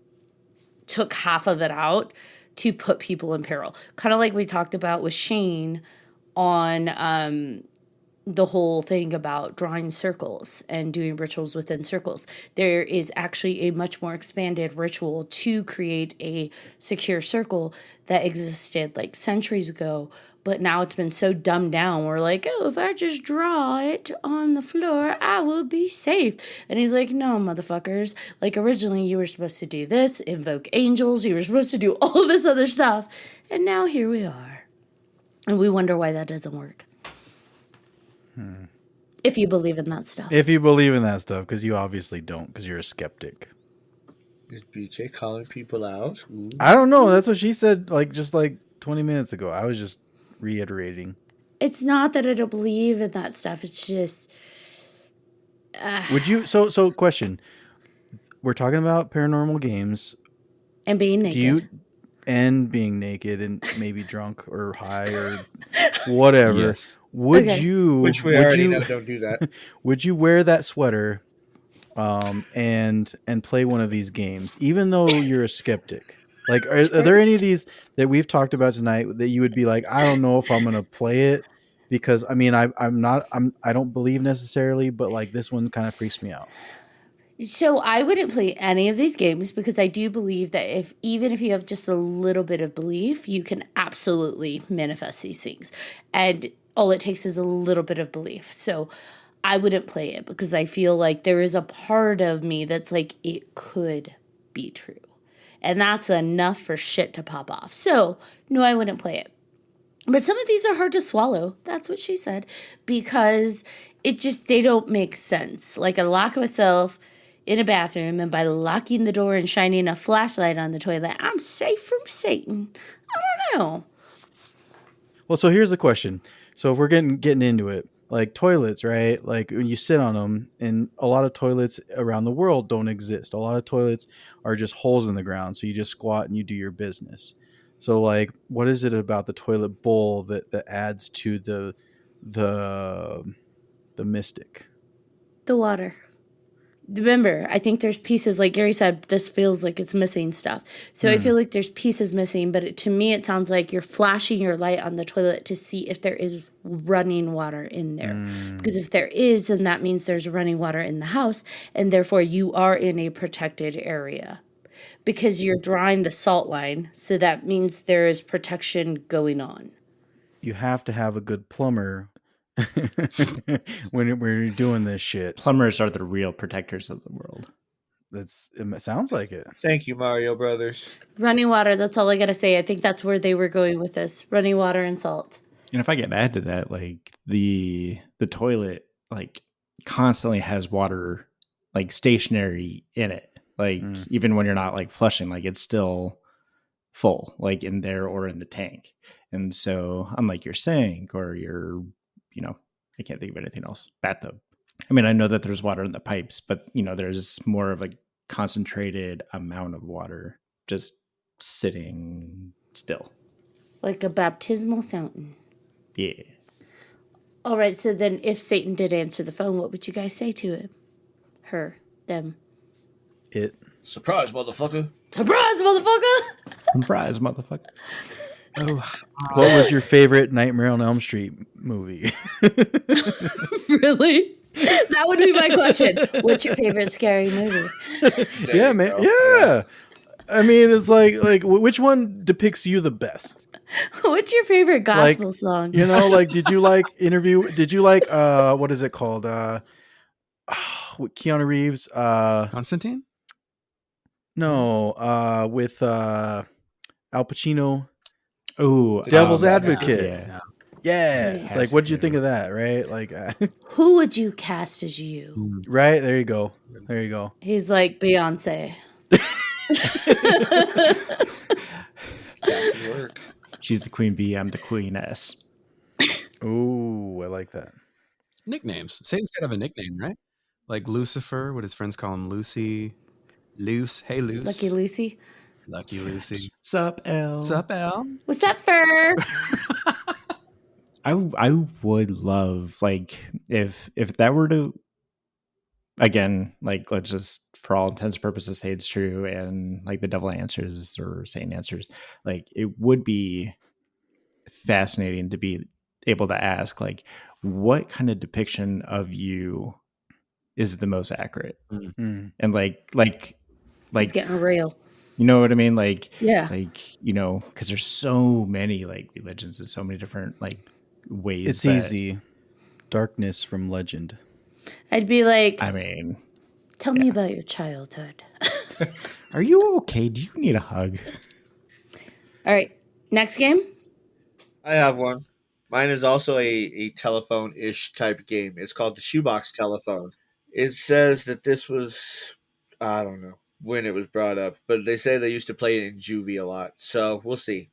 took half of it out to put people in peril. Kind of like we talked about with Shane on the whole thing about drawing circles and doing rituals within circles. There is actually a much more expanded ritual to create a secure circle that existed like centuries ago, but now it's been so dumbed down. We're like, oh, if I just draw it on the floor, I will be safe. And he's like, no, motherfuckers. Like originally you were supposed to do this, invoke angels, you were supposed to do all this other stuff. And now here we are. And we wonder why that doesn't work. If you believe in that stuff. If you believe in that stuff, because you obviously don't, because you're a skeptic. Is BJ calling people out? Ooh. I don't know. That's what she said, just 20 minutes ago. I was just reiterating. It's not that I don't believe in that stuff. It's just. Would you? So question. We're talking about paranormal games. And being naked. And being naked and maybe drunk or high or whatever. Yes. Would Okay. you? Which we already know don't do that. Would you wear that sweater, and play one of these games, even though you're a skeptic? Like, are there any of these that we've talked about tonight that you would be like, I don't know if I'm gonna play it because I mean I don't believe necessarily, but like this one kind of freaks me out. So I wouldn't play any of these games because I do believe that even if you have just a little bit of belief, you can absolutely manifest these things. And all it takes is a little bit of belief. So I wouldn't play it because I feel like there is a part of me that's like, it could be true. And that's enough for shit to pop off. So no, I wouldn't play it. But some of these are hard to swallow. That's what she said. Because they don't make sense. Like I lock myself in a bathroom, and by locking the door and shining a flashlight on the toilet, I'm safe from Satan. I don't know. Well, so here's the question. So if we're getting into it, like toilets, right? Like when you sit on them, and a lot of toilets around the world don't exist. A lot of toilets are just holes in the ground. So you just squat and you do your business. So like, what is it about the toilet bowl that adds to the mystic? The water. Remember, I think there's pieces, like Gary said, this feels like it's missing stuff. So I feel like there's pieces missing, but to me it sounds like you're flashing your light on the toilet to see if there is running water in there. Because if there is, then that means there's running water in the house, and therefore you are in a protected area. Because you're drawing the salt line, so that means there is protection going on. you have to have a good plumber when you're doing this shit. Plumbers are the real protectors of the world. It sounds like it. Thank you, Mario Brothers. Running water, that's all I gotta say. I think that's where they were going with this. Running water and salt. And if I can add to that, like the toilet, like constantly has water, like stationary in it. Like even when you're not like flushing, like it's still full, like in there or in the tank. And so, unlike your sink or your, I can't think of anything else, bathtub. I mean, I know that there's water in the pipes, but there's more of a concentrated amount of water just sitting still. Like a baptismal fountain. Yeah. All right, so then if Satan did answer the phone, what would you guys say to him? Her, them. It. Surprise, motherfucker. Surprise, motherfucker! Surprise, motherfucker. Oh, What was your favorite Nightmare on Elm Street movie? Really? That would be my question. What's your favorite scary movie? Yeah, man. Yeah. I mean, it's like which one depicts you the best? What's your favorite gospel Like, song? Like, did you like what is it called? With Keanu Reeves. Constantine? No, with Al Pacino. Oh, Devil's Advocate. Yeah. Yeah. Nice. It's like, what did you think of that, right? Like, Who would you cast as you? right? There you go. There you go. He's like Beyonce. That could work. She's the queen bee. I'm the queen S. Ooh, I like that. Nicknames. Satan's got to have a nickname, right? Like Lucifer, what his friends call him, Lucy. Luce. Hey, Luce. Lucky Lucy. Lucky Lucy. What's up, L? What's up, Al? What's up, Fur? I would love, like, if that were to, again, like, let's just for all intents and purposes say it's true, and like the devil answers or Satan answers, like it would be fascinating to be able to ask, like, what kind of depiction of you is the most accurate? Mm. And like It's getting real. you know what I mean? Like, Yeah. like, because there's so many like religions and so many different like ways. It's easy. Darkness from legend. I'd be like, I mean, tell me about your childhood. are you okay? Do you need a hug? All right, next game. I have one. Mine is also a telephone-ish type game. It's called the Shoebox Telephone. It says that this was, I don't know when it was brought up, but they say they used to play it in juvie a lot. So we'll see.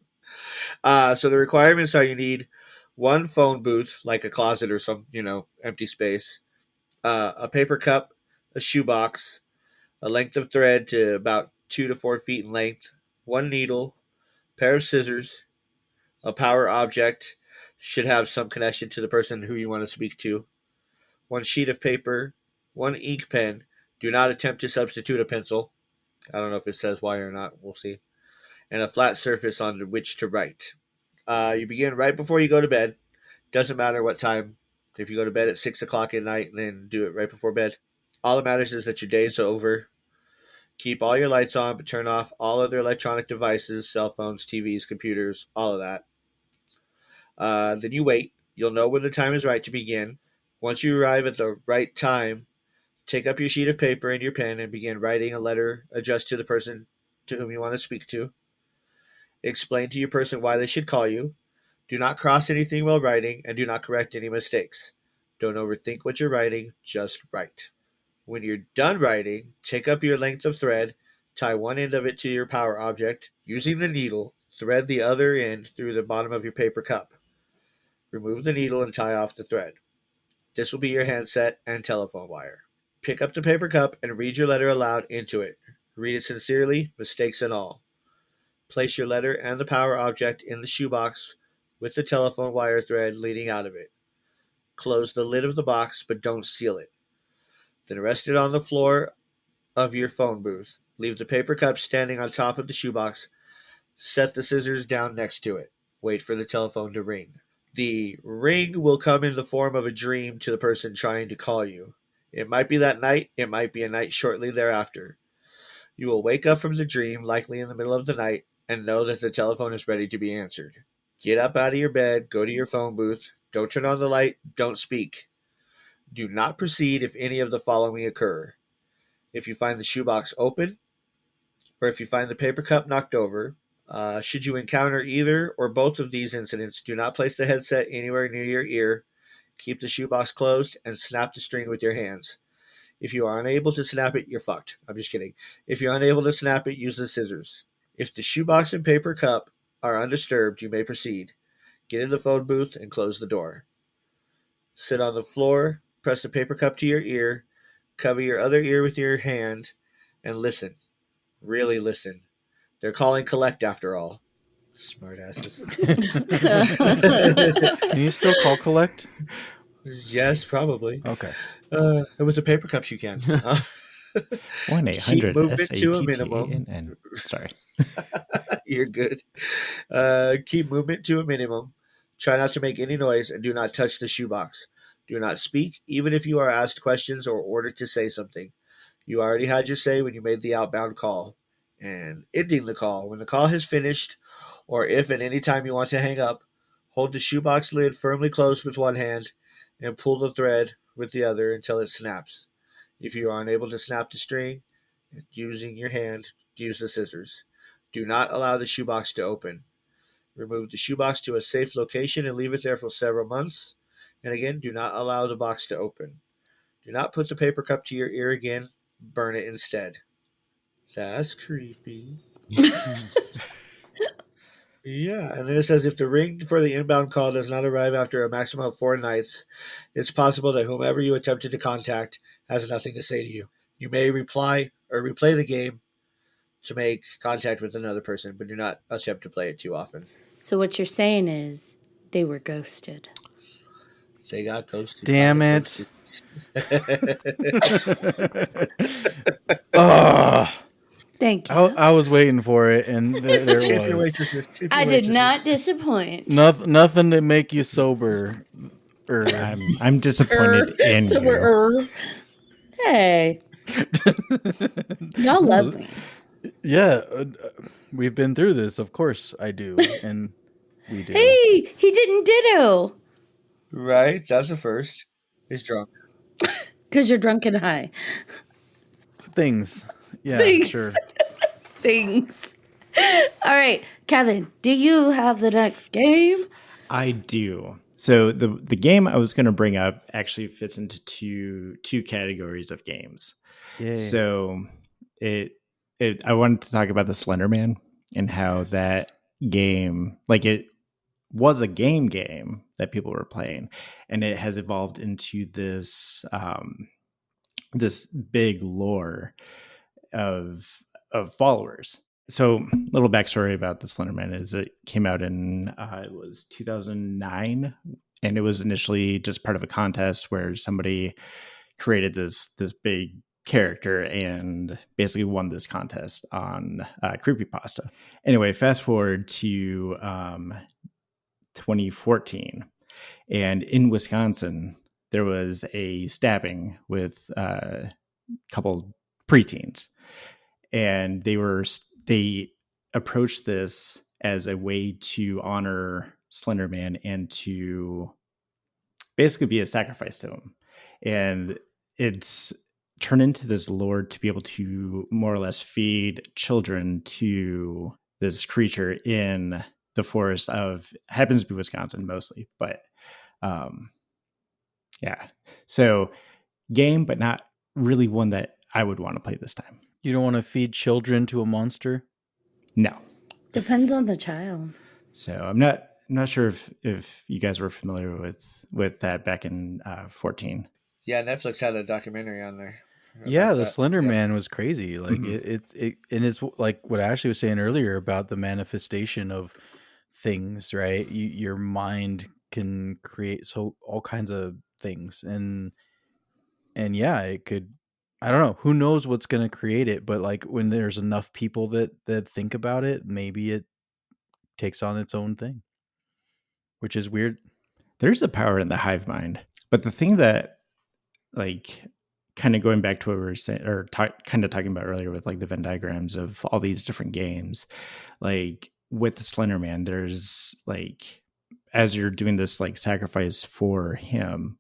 So the requirements are you need one phone booth, like a closet or some, empty space, a paper cup, a shoebox, a length of thread to about 2 to 4 feet in length, one needle, pair of scissors, a power object, should have some connection to the person who you want to speak to, one sheet of paper, one ink pen. Do not attempt to substitute a pencil. I don't know if it says why or not. We'll see. And a flat surface on which to write. You begin right before you go to bed. Doesn't matter what time. If you go to bed at 6 o'clock at night, then do it right before bed. All that matters is that your day is over. Keep all your lights on, but turn off all other electronic devices, cell phones, TVs, computers, all of that. Then you wait. You'll know when the time is right to begin. Once you arrive at the right time, take up your sheet of paper and your pen and begin writing a letter addressed to the person to whom you want to speak to. Explain to your person why they should call you. Do not cross anything while writing, and do not correct any mistakes. Don't overthink what you're writing, just write. When you're done writing, take up your length of thread, tie one end of it to your power object. Using the needle, thread the other end through the bottom of your paper cup. Remove the needle and tie off the thread. This will be your handset and telephone wire. Pick up the paper cup and read your letter aloud into it. Read it sincerely, mistakes and all. Place your letter and the power object in the shoebox with the telephone wire thread leading out of it. Close the lid of the box, but don't seal it. Then rest it on the floor of your phone booth. Leave the paper cup standing on top of the shoebox. Set the scissors down next to it. Wait for the telephone to ring. The ring will come in the form of a dream to the person trying to call you. It might be that night. It might be a night shortly thereafter. You will wake up from the dream, likely in the middle of the night, and know that the telephone is ready to be answered. Get up out of your bed, go to your phone booth, don't turn on the light, don't speak. Do not proceed if any of the following occur. If you find the shoebox open, or if you find the paper cup knocked over. Should you encounter either or both of these incidents, do not place the headset anywhere near your ear. Keep the shoebox closed and snap the string with your hands. If you are unable to snap it, you're fucked. I'm just kidding. If you're unable to snap it, use the scissors. If the shoebox and paper cup are undisturbed, you may proceed. Get in the phone booth and close the door. Sit on the floor, press the paper cup to your ear, cover your other ear with your hand, and listen. Really listen. They're calling collect after all. Smartasses. Can you still call collect? Yes, probably. Okay. With the paper cups, you can. 1-800 movement to a minimum. SATTANN. Sorry. You're good. Keep movement to a minimum. Try not to make any noise and do not touch the shoebox. Do not speak, even if you are asked questions or ordered to say something. You already had your say when you made the outbound call. And ending the call. When the call has finished, or if at any time you want to hang up, hold the shoebox lid firmly closed with one hand and pull the thread with the other until it snaps. If you are unable to snap the string, using your hand, use the scissors. Do not allow the shoebox to open. Remove the shoebox to a safe location and leave it there for several months. And again, do not allow the box to open. Do not put the paper cup to your ear again. Burn it instead. That's creepy. Yeah, and then it says if the ring for the inbound call does not arrive after a maximum of 4 nights, it's possible that whomever you attempted to contact has nothing to say to you. You may reply or replay the game to make contact with another person, but do not attempt to play it too often. So what you're saying is they were ghosted. They got ghosted. Damn it. Oh, Thank you. I was waiting for it, and there Tip your was. waitresses. Tip your I did waitresses. not disappoint. Nothing to make you sober. I'm disappointed in So you. we're hey. Y'all love me. Yeah, we've been through this. Of course I do, and we do. Hey, he didn't ditto. Right? That's the first. He's drunk. Because you're drunk and high. Things. Yeah, Things. sure. Things. All right, Kevin, do you have the next game? I do. So the game I was going to bring up actually fits into two categories of games. Yay. So I wanted to talk about the Slender Man and how that game, like it was a game that people were playing, and it has evolved into this this big lore of followers. So, little backstory about the Slender Man is it came out in it was 2009, and it was initially just part of a contest where somebody created this big character and basically won this contest on creepypasta. Anyway, fast forward to 2014, and in Wisconsin there was a stabbing with a couple preteens, and they approached this as a way to honor Slender Man and to basically be a sacrifice to him. And it's turned into this lore to be able to more or less feed children to this creature in the forest of, happens to be Wisconsin mostly, but yeah. So game, but not really one that I would want to play this time. You don't want to feed children to a monster? No. Depends on the child. So I'm not sure if you guys were familiar with that back in 14. Yeah, Netflix had a documentary on there. Yeah, the that. Slender Man was crazy. Like it and it's like what Ashley was saying earlier about the manifestation of things, right? Your mind can create all kinds of things, and yeah, it could. I don't know. Who knows what's going to create it? But like when there's enough people that think about it, maybe it takes on its own thing, which is weird. There's a power in the hive mind, but the thing that, like, kind of going back to what we were saying, or kind of talking about earlier with like the Venn diagrams of all these different games, like with the Slender Man, there's like, as you're doing this like sacrifice for him,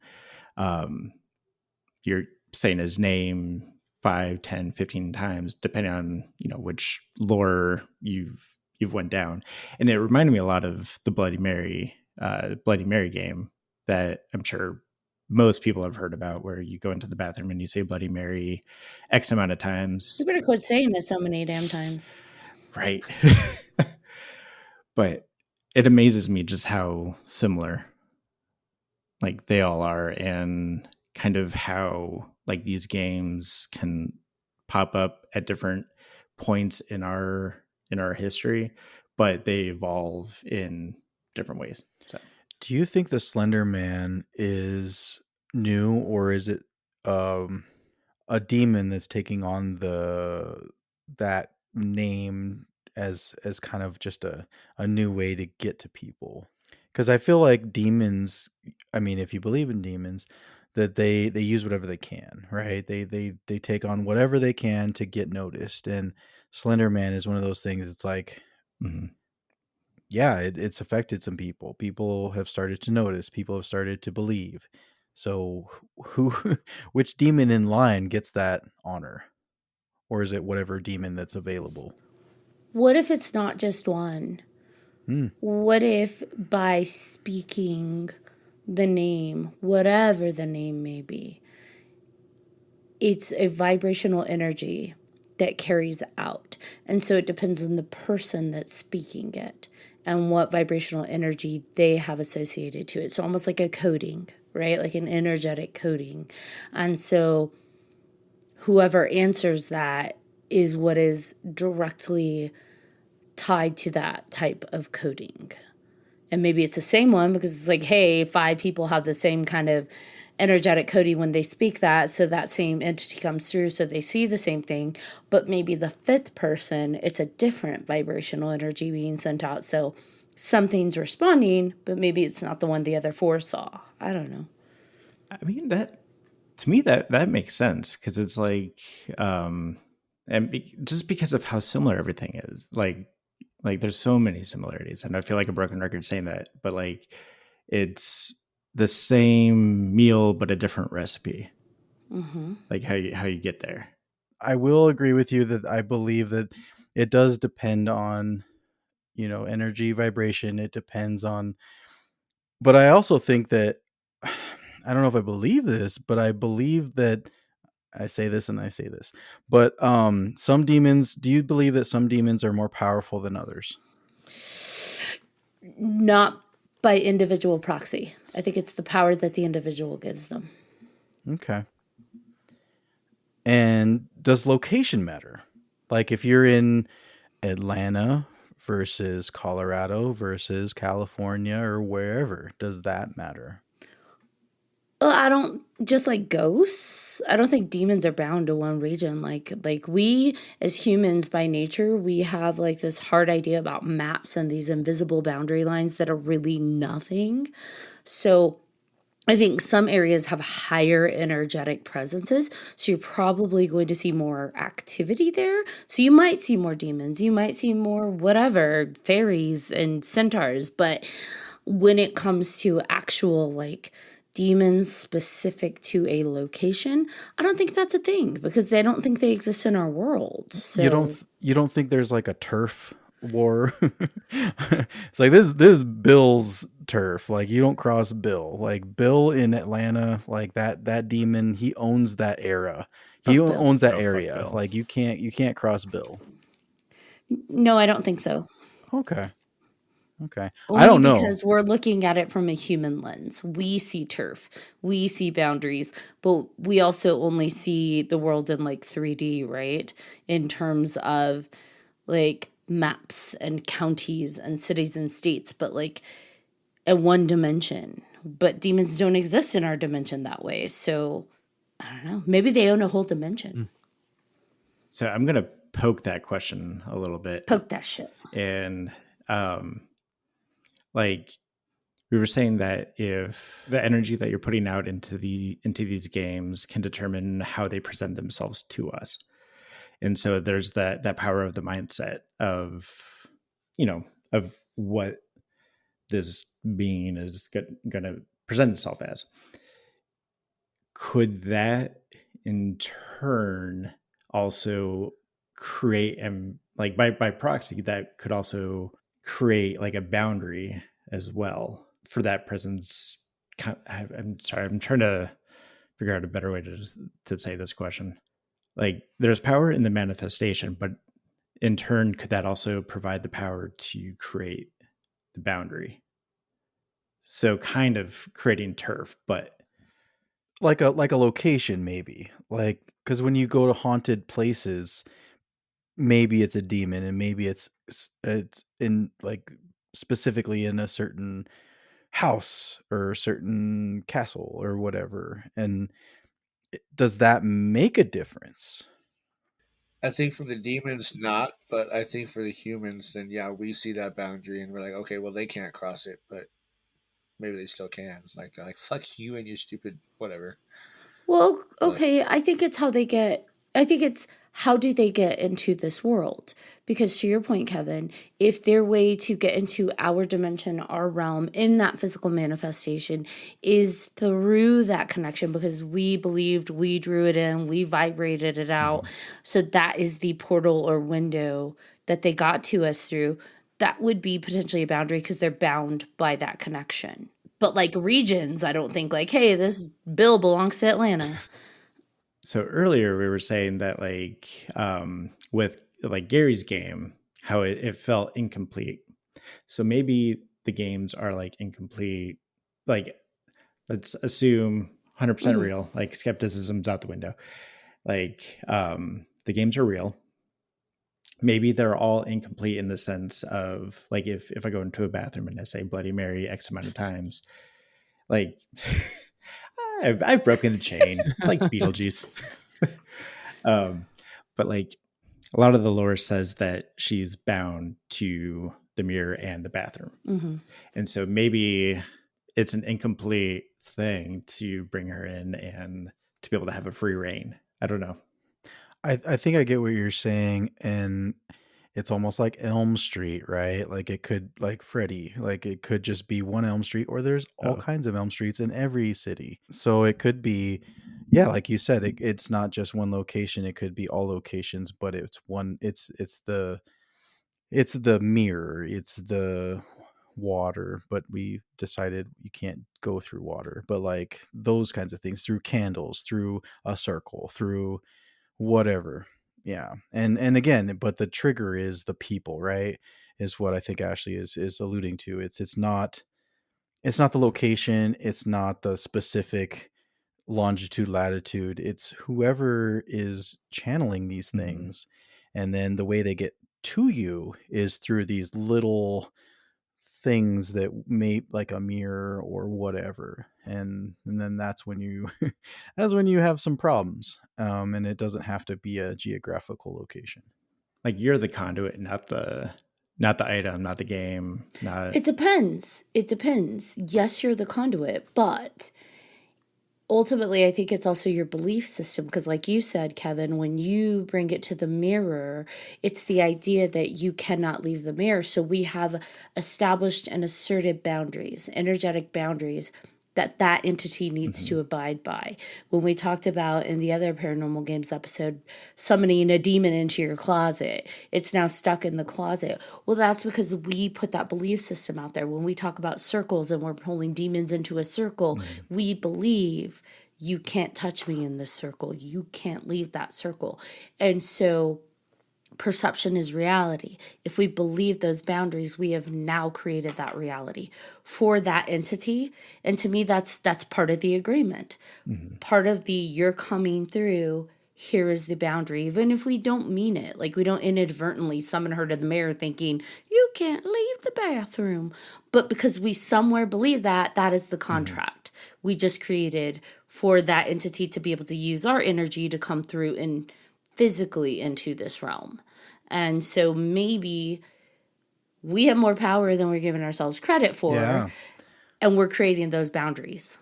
you're saying his name 5, 10, 15 times, depending on, which lore you've went down. And it reminded me a lot of the Bloody Mary game that I'm sure most people have heard about, where you go into the bathroom and you say Bloody Mary X amount of times. You better quit saying it so many damn times. Right. But it amazes me just how similar like they all are, and kind of how like these games can pop up at different points in our history, but they evolve in different ways. So Do you think the Slender Man is new, or is it a demon that's taking on that name as kind of just a new way to get to people? Because I feel like demons, I mean, if you believe in demons, that they use whatever they can, right? They take on whatever they can to get noticed. And Slender Man is one of those things. It's like, yeah, it's affected some people. People have started to notice. People have started to believe. So who, which demon in line gets that honor? Or is it whatever demon that's available? What if it's not just one? What if by speaking the name, whatever the name may be, it's a vibrational energy that carries out. And so it depends on the person that's speaking it and what vibrational energy they have associated to it. So almost like a coding, right? Like an energetic coding. And so whoever answers that is what is directly tied to that type of coding. And maybe it's the same one because it's like, hey, 5 people have the same kind of energetic coding when they speak that. So that same entity comes through. So they see the same thing. But maybe the 5th person, it's a different vibrational energy being sent out. So something's responding, but maybe it's not the one the other 4 saw. I don't know. I mean, that to me that makes sense, because it's like just because of how similar everything is, like there's so many similarities, and I feel like a broken record saying that, but like it's the same meal but a different recipe. Like how you get there. I will agree with you that I believe that it does depend on, energy, vibration. It depends on, but I also think that, I don't know if I believe this, but I believe that I say this and I say this, but some demons, do you believe that some demons are more powerful than others? Not by individual proxy. I think it's the power that the individual gives them. Okay. And does location matter? Like if you're in Atlanta versus Colorado versus California or wherever, does that matter? I don't, just like ghosts, I don't think demons are bound to one region. Like we as humans by nature, we have like this hard idea about maps and these invisible boundary lines that are really nothing. So I think some areas have higher energetic presences. So you're probably going to see more activity there. So you might see more demons, you might see more whatever, fairies and centaurs. But when it comes to actual like demons specific to a location, I don't think that's a thing because they don't think they exist in our world. So You don't think there's like a turf war? It's like this Bill's turf. Like you don't cross Bill. Like Bill in Atlanta, like that demon, he owns that era. He Fuck Bill. owns that Oh, fuck area. Bill. Like you can't cross Bill. No, I don't think so. Okay. I Only don't know. because we're looking at it from a human lens. We see turf, we see boundaries, but we also only see the world in like 3D, right? In terms of like maps and counties and cities and states, but like at one dimension. But demons don't exist in our dimension that way. So I don't know. Maybe they own a whole dimension. So I'm gonna poke that question a little bit. Poke that shit. And like we were saying that if the energy that you're putting out into these games can determine how they present themselves to us. And so there's that power of the mindset of, of what this being is going to present itself as. Could that in turn also create, and like by proxy, that could also create like a boundary as well for that presence? I'm sorry, I'm trying to figure out a better way to say this question. Like, there's power in the manifestation, but in turn, could that also provide the power to create the boundary? So kind of creating turf, but like a location, maybe, like, because when you go to haunted places, maybe it's a demon, and maybe it's in, like, specifically in a certain house or a certain castle or whatever. And does that make a difference? I think for the demons, not, but I think for the humans, then yeah, we see that boundary and we're like, okay, well, they can't cross it, but maybe they still can. Like, they're like, fuck you and your stupid whatever. Well, But okay, I think it's how do they get into this world? Because to your point, Kevin, if their way to get into our dimension, our realm, in that physical manifestation is through that connection, because we believed, we drew it in, we vibrated it out. So that is the portal or window that they got to us through. That would be potentially a boundary because they're bound by that connection. But like regions, I don't think like, hey, this bill belongs to Atlanta. so earlier we were saying that like with like Gary's game, how it felt incomplete. So maybe the games are like incomplete. Like, let's assume 100% real, like skepticism's out the window. Like the games are real. Maybe they're all incomplete in the sense of like if I go into a bathroom and I say Bloody Mary X amount of times, like I've broken the chain. It's like Beetlejuice. But like a lot of the lore says that she's bound to the mirror and the bathroom. Mm-hmm. And so maybe it's an incomplete thing to bring her in and to be able to have a free reign. I don't know. I think I get what you're saying, and it's almost like Elm Street, right? Like it could, like Freddy, like it could just be one Elm Street, or there's all kinds of Elm Streets in every city. So it could be, yeah, like you said, it's not just one location. It could be all locations, but it's one. It's the mirror. It's the water, but we decided you can't go through water. But like those kinds of things, through candles, through a circle, through whatever. Yeah. And again, but the trigger is the people, right? Is what I think Ashley is alluding to. It's not the location, it's not the specific longitude, latitude. It's whoever is channeling these things. And then the way they get to you is through these little things that may, like a mirror or whatever. And then that's when you have some problems. And it doesn't have to be a geographical location. Like you're the conduit, not the item, not the game, not. It depends. Yes, you're the conduit, but ultimately, I think it's also your belief system. Because, like you said, Kevin, when you bring it to the mirror, it's the idea that you cannot leave the mirror. So we have established and asserted boundaries, energetic boundaries that entity needs to abide by. When we talked about in the other Paranormal Games episode, summoning a demon into your closet, it's now stuck in the closet. Well, that's because we put that belief system out there. When we talk about circles and we're pulling demons into a circle, we believe you can't touch me in this circle. You can't leave that circle. And so perception is reality. If we believe those boundaries, we have now created that reality for that entity. And to me, that's part of the agreement. Part of the you're coming through, here is the boundary. Even if we don't mean it, like we don't inadvertently summon her to the mirror thinking, you can't leave the bathroom. But because we somewhere believe that is the contract we just created for that entity to be able to use our energy to come through and physically into this realm. And so maybe we have more power than we're giving ourselves credit for. Yeah. And we're creating those boundaries.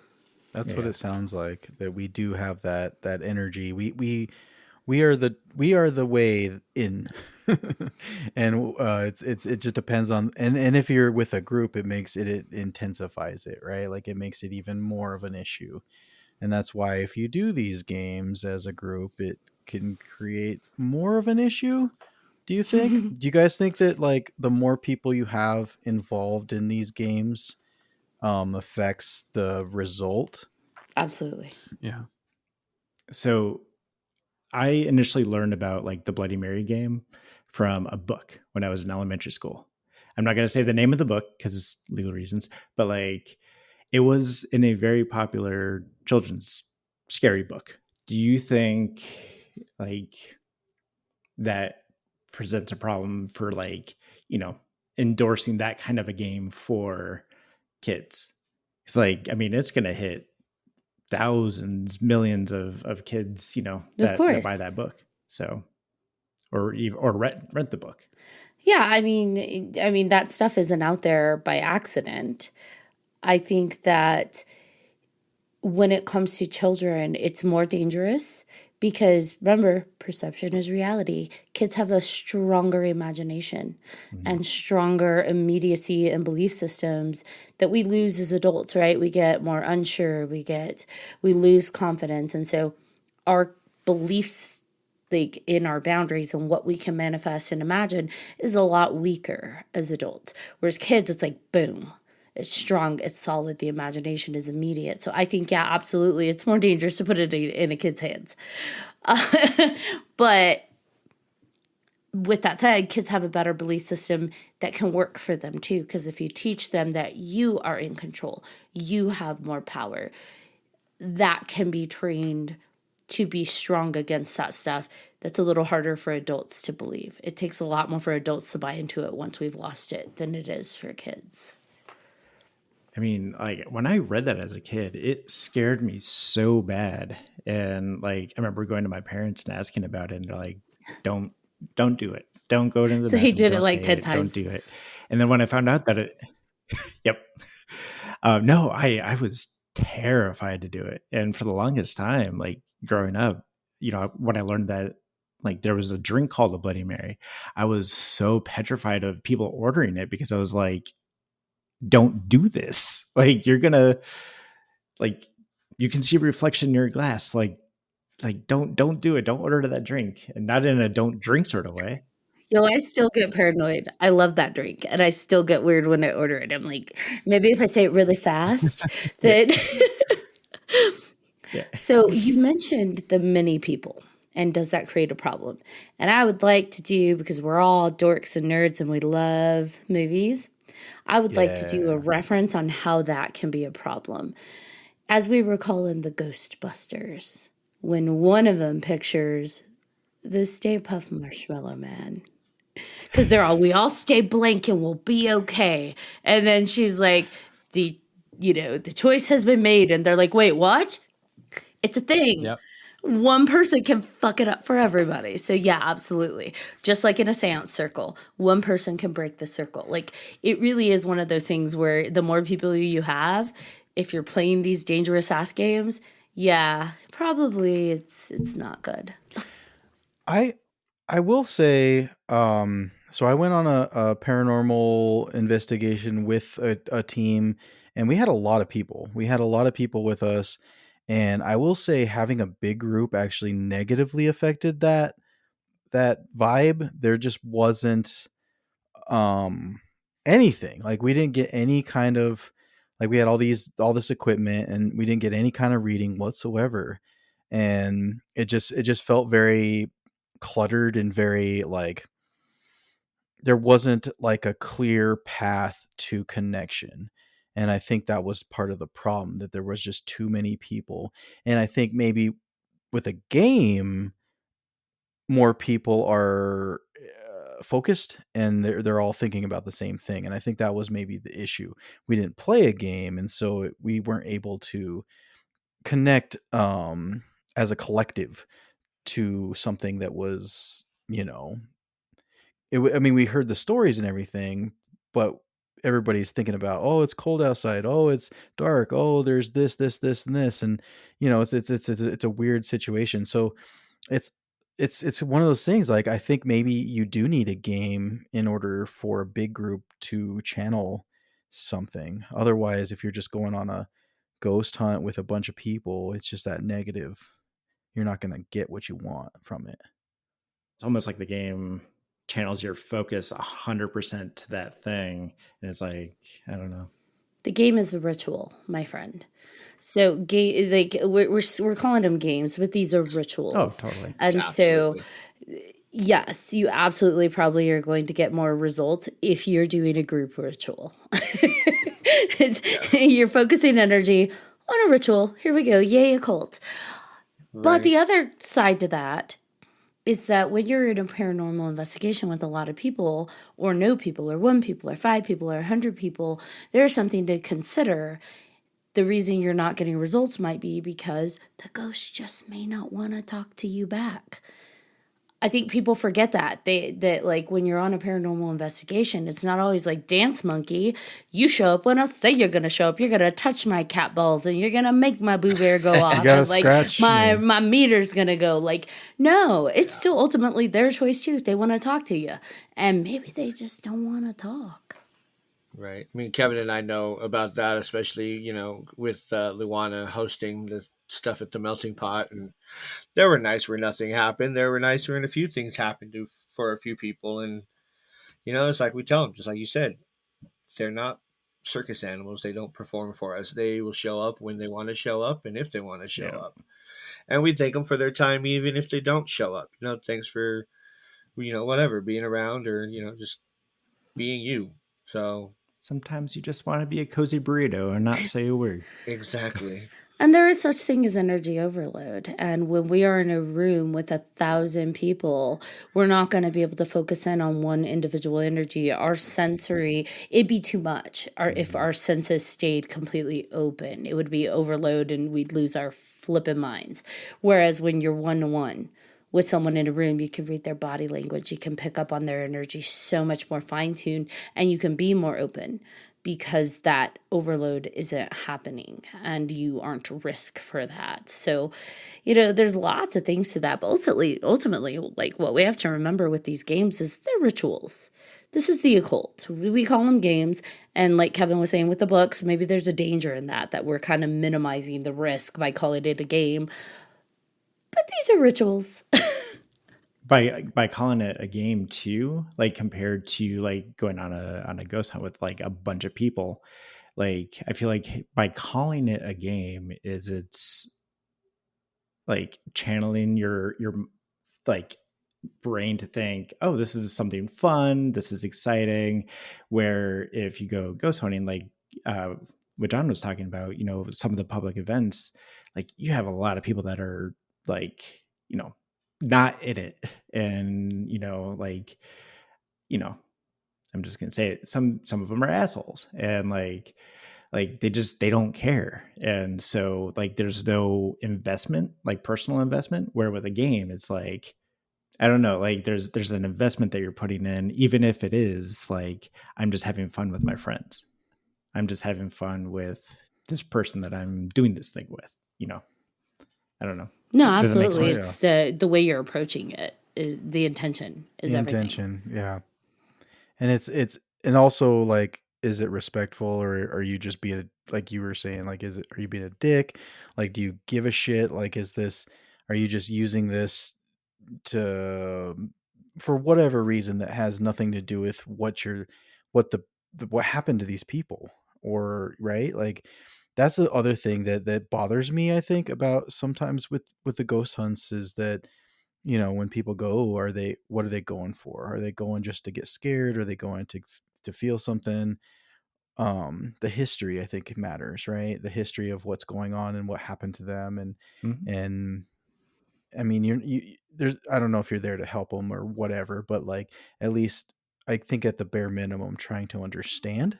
That's what it sounds like, that we do have that energy. We we are the way in. And it just depends on, and if you're with a group, it intensifies it, right? Like it makes it even more of an issue. And that's why if you do these games as a group, it can create more of an issue. Do you think? Do you guys think that like the more people you have involved in these games affects the result? Absolutely. Yeah. So I initially learned about like the Bloody Mary game from a book when I was in elementary school. I'm not going to say the name of the book because legal reasons, but like it was in a very popular children's scary book. Do you think like that presents a problem for like, endorsing that kind of a game for kids? It's like, I mean, it's going to hit thousands, millions of kids, Of that buy course. that book. So, or rent the book. Yeah, I mean that stuff isn't out there by accident. I think that when it comes to children, it's more dangerous because remember, perception is reality. Kids have a stronger imagination and stronger immediacy and belief systems that we lose as adults, right? We get more unsure, we lose confidence. And so our beliefs like in our boundaries and what we can manifest and imagine is a lot weaker as adults. Whereas kids, it's like boom. It's strong, it's solid, the imagination is immediate. So I think, yeah, absolutely, it's more dangerous to put it in a kid's hands. But with that said, kids have a better belief system that can work for them too. Because if you teach them that you are in control, you have more power, that can be trained to be strong against that stuff. That's a little harder for adults to believe. It takes a lot more for adults to buy into it once we've lost it than it is for kids. I mean, like when I read that as a kid, it scared me so bad. And like I remember going to my parents and asking about it, and they're like, "Don't do it. Don't go into the So he bathroom. did it Don't like say 10 it. Don't times. do it." And then when I found out that yep, no, I was terrified to do it, and for the longest time, like growing up, when I learned that like there was a drink called a Bloody Mary, I was so petrified of people ordering it because I was like, don't do this. Like you're gonna like you can see a reflection in your glass. Like don't do it. Don't order that drink. And not in a don't drink sort of way. Yo, I still get paranoid. I love that drink, and I still get weird when I order it. I'm like, maybe if I say it really fast, Yeah. that. Yeah. So you mentioned the many people, and does that create a problem? And I would like to do, because we're all dorks and nerds and we love movies, I would like to do a Yeah. reference on how that can be a problem. As we recall in the Ghostbusters, when one of them pictures the Stay Puft Marshmallow Man. Because we all stay blank and we'll be okay. And then she's like, the choice has been made. And they're like, wait, what? It's a thing. Yep. One person can fuck it up for everybody. So yeah, absolutely. Just like in a seance circle, one person can break the circle. Like it really is one of those things where the more people you have, if you're playing these dangerous ass games, yeah, probably it's not good. I will say, so I went on a paranormal investigation with a team, and we had a lot of people. We had a lot of people with us, and I will say having a big group actually negatively affected that vibe. There just wasn't um anything. Like we didn't get any kind of, like we had all this equipment, and we didn't get any kind of reading whatsoever. And it just felt very cluttered and very like there wasn't like a clear path to connection. And I think that was part of the problem, that there was just too many people. And I think maybe with a game, more people are focused, and they're all thinking about the same thing. And I think that was maybe the issue. We didn't play a game, and so we weren't able to connect as a collective to something that was, I mean, we heard the stories and everything, but everybody's thinking about, oh, it's cold outside, oh, it's dark, oh, there's this, and this, and it's a weird situation. So it's it's one of those things. Like, I think maybe you do need a game in order for a big group to channel something. Otherwise, if you're just going on a ghost hunt with a bunch of people, it's just that negative. You're not going to get what you want from it. It's almost like the game channels your focus 100% to that thing, and it's like, I don't know. The game is a ritual, my friend. So, we're calling them games, but these are Oh, rituals. totally. And so, Absolutely. yes, you absolutely probably are going to get more results if you're doing a group ritual. You're focusing energy on a ritual. Here we go. Yay, a cult. But the Right. other side to that is that when you're in a paranormal investigation with a lot of people, or no people, or 1 people, or 5 people, or 100 people, there's something to consider. The reason you're not getting results might be because the ghost just may not want to talk to you back. I think people forget that like when you're on a paranormal investigation, it's not always like dance monkey. You show up when I say you're gonna show up. You're gonna touch my cat balls and you're gonna make my boo bear go off, gotta and like scratch my me. my meter's gonna go. Like, no, it's still ultimately their choice too. If they want to talk to you, and maybe they just don't want to talk. Right. I mean, Kevin and I know about that, especially, with Luana hosting the stuff at the melting pot. And there were nights where nothing happened. There were nights when a few things happened for a few people. And, it's like we tell them, just like you said, they're not circus animals. They don't perform for us. They will show up when they want to show up and if they want to show Yeah. up. And we thank them for their time, even if they don't show up. Thanks for, whatever, being around or, just being you. So, Sometimes you just want to be a cozy burrito and not say a word. exactly. And there is such thing as energy overload. And when we are in a room with 1,000 people, we're not going to be able to focus in on one individual energy. Our sensory, it'd be too much. If our senses stayed completely open, it would be overload and we'd lose our flipping minds. Whereas when you're one-to-one with someone in a room, you can read their body language, you can pick up on their energy so much more fine-tuned, and you can be more open because that overload isn't happening and you aren't risk for that. So, there's lots of things to that, but ultimately, like what we have to remember with these games is they're rituals. This is the occult. We call them games. And like Kevin was saying with the books, maybe there's a danger in that we're kind of minimizing the risk by calling it a game. But these are rituals. By calling it a game too, like compared to like going on a ghost hunt with like a bunch of people, like I feel like by calling it a game it's like channeling your like brain to think, oh, this is something fun, this is exciting. Where if you go ghost hunting, like uh what John was talking about, some of the public events, like you have a lot of people that are like, not in it. And like, I'm just gonna say it, some of them are assholes, and like they don't care. And so like there's no investment, like personal investment, where with a game it's like, I don't know, like there's an investment that you're putting in, even if it is like, I'm just having fun with my friends, I'm just having fun with this person that I'm doing this thing with. I don't know. No, Does that make absolutely. sense? It's the way you're approaching it. Is the intention is The everything. intention, yeah. And it's and also, like, is it respectful, or are you just being like you were saying, like, are you being a dick? Like, do you give a shit? Like, are you just using this to, for whatever reason that has nothing to do with what happened to these people, or right? Like, that's the other thing that bothers me, I think, about sometimes with the ghost hunts, is that, when people go, "Oh, what are they going for? Are they going just to get scared? Are they going to feel something?" The history, I think, matters, right? The history of what's going on and what happened to them. Mhm. And I mean, there's, I don't know if you're there to help them or whatever, but like, at least I think at the bare minimum, trying to understand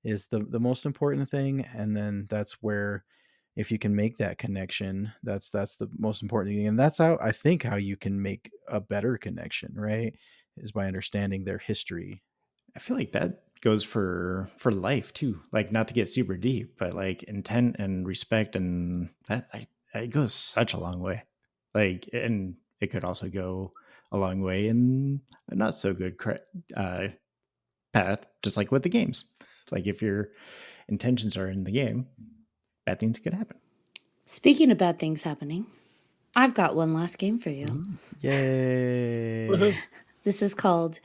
is the most important thing. And then that's where, if you can make that connection, that's the most important thing. And that's how you can make a better connection, right? Is by understanding their history. I feel like that goes for life too. Like, not to get super deep, but like intent and respect, and that it goes such a long way. Like, and it could also go a long way in a not so good path, just like with the games. Like if your intentions are in the game, bad things could happen. Speaking of bad things happening, I've got one last game for you. Yay. This is called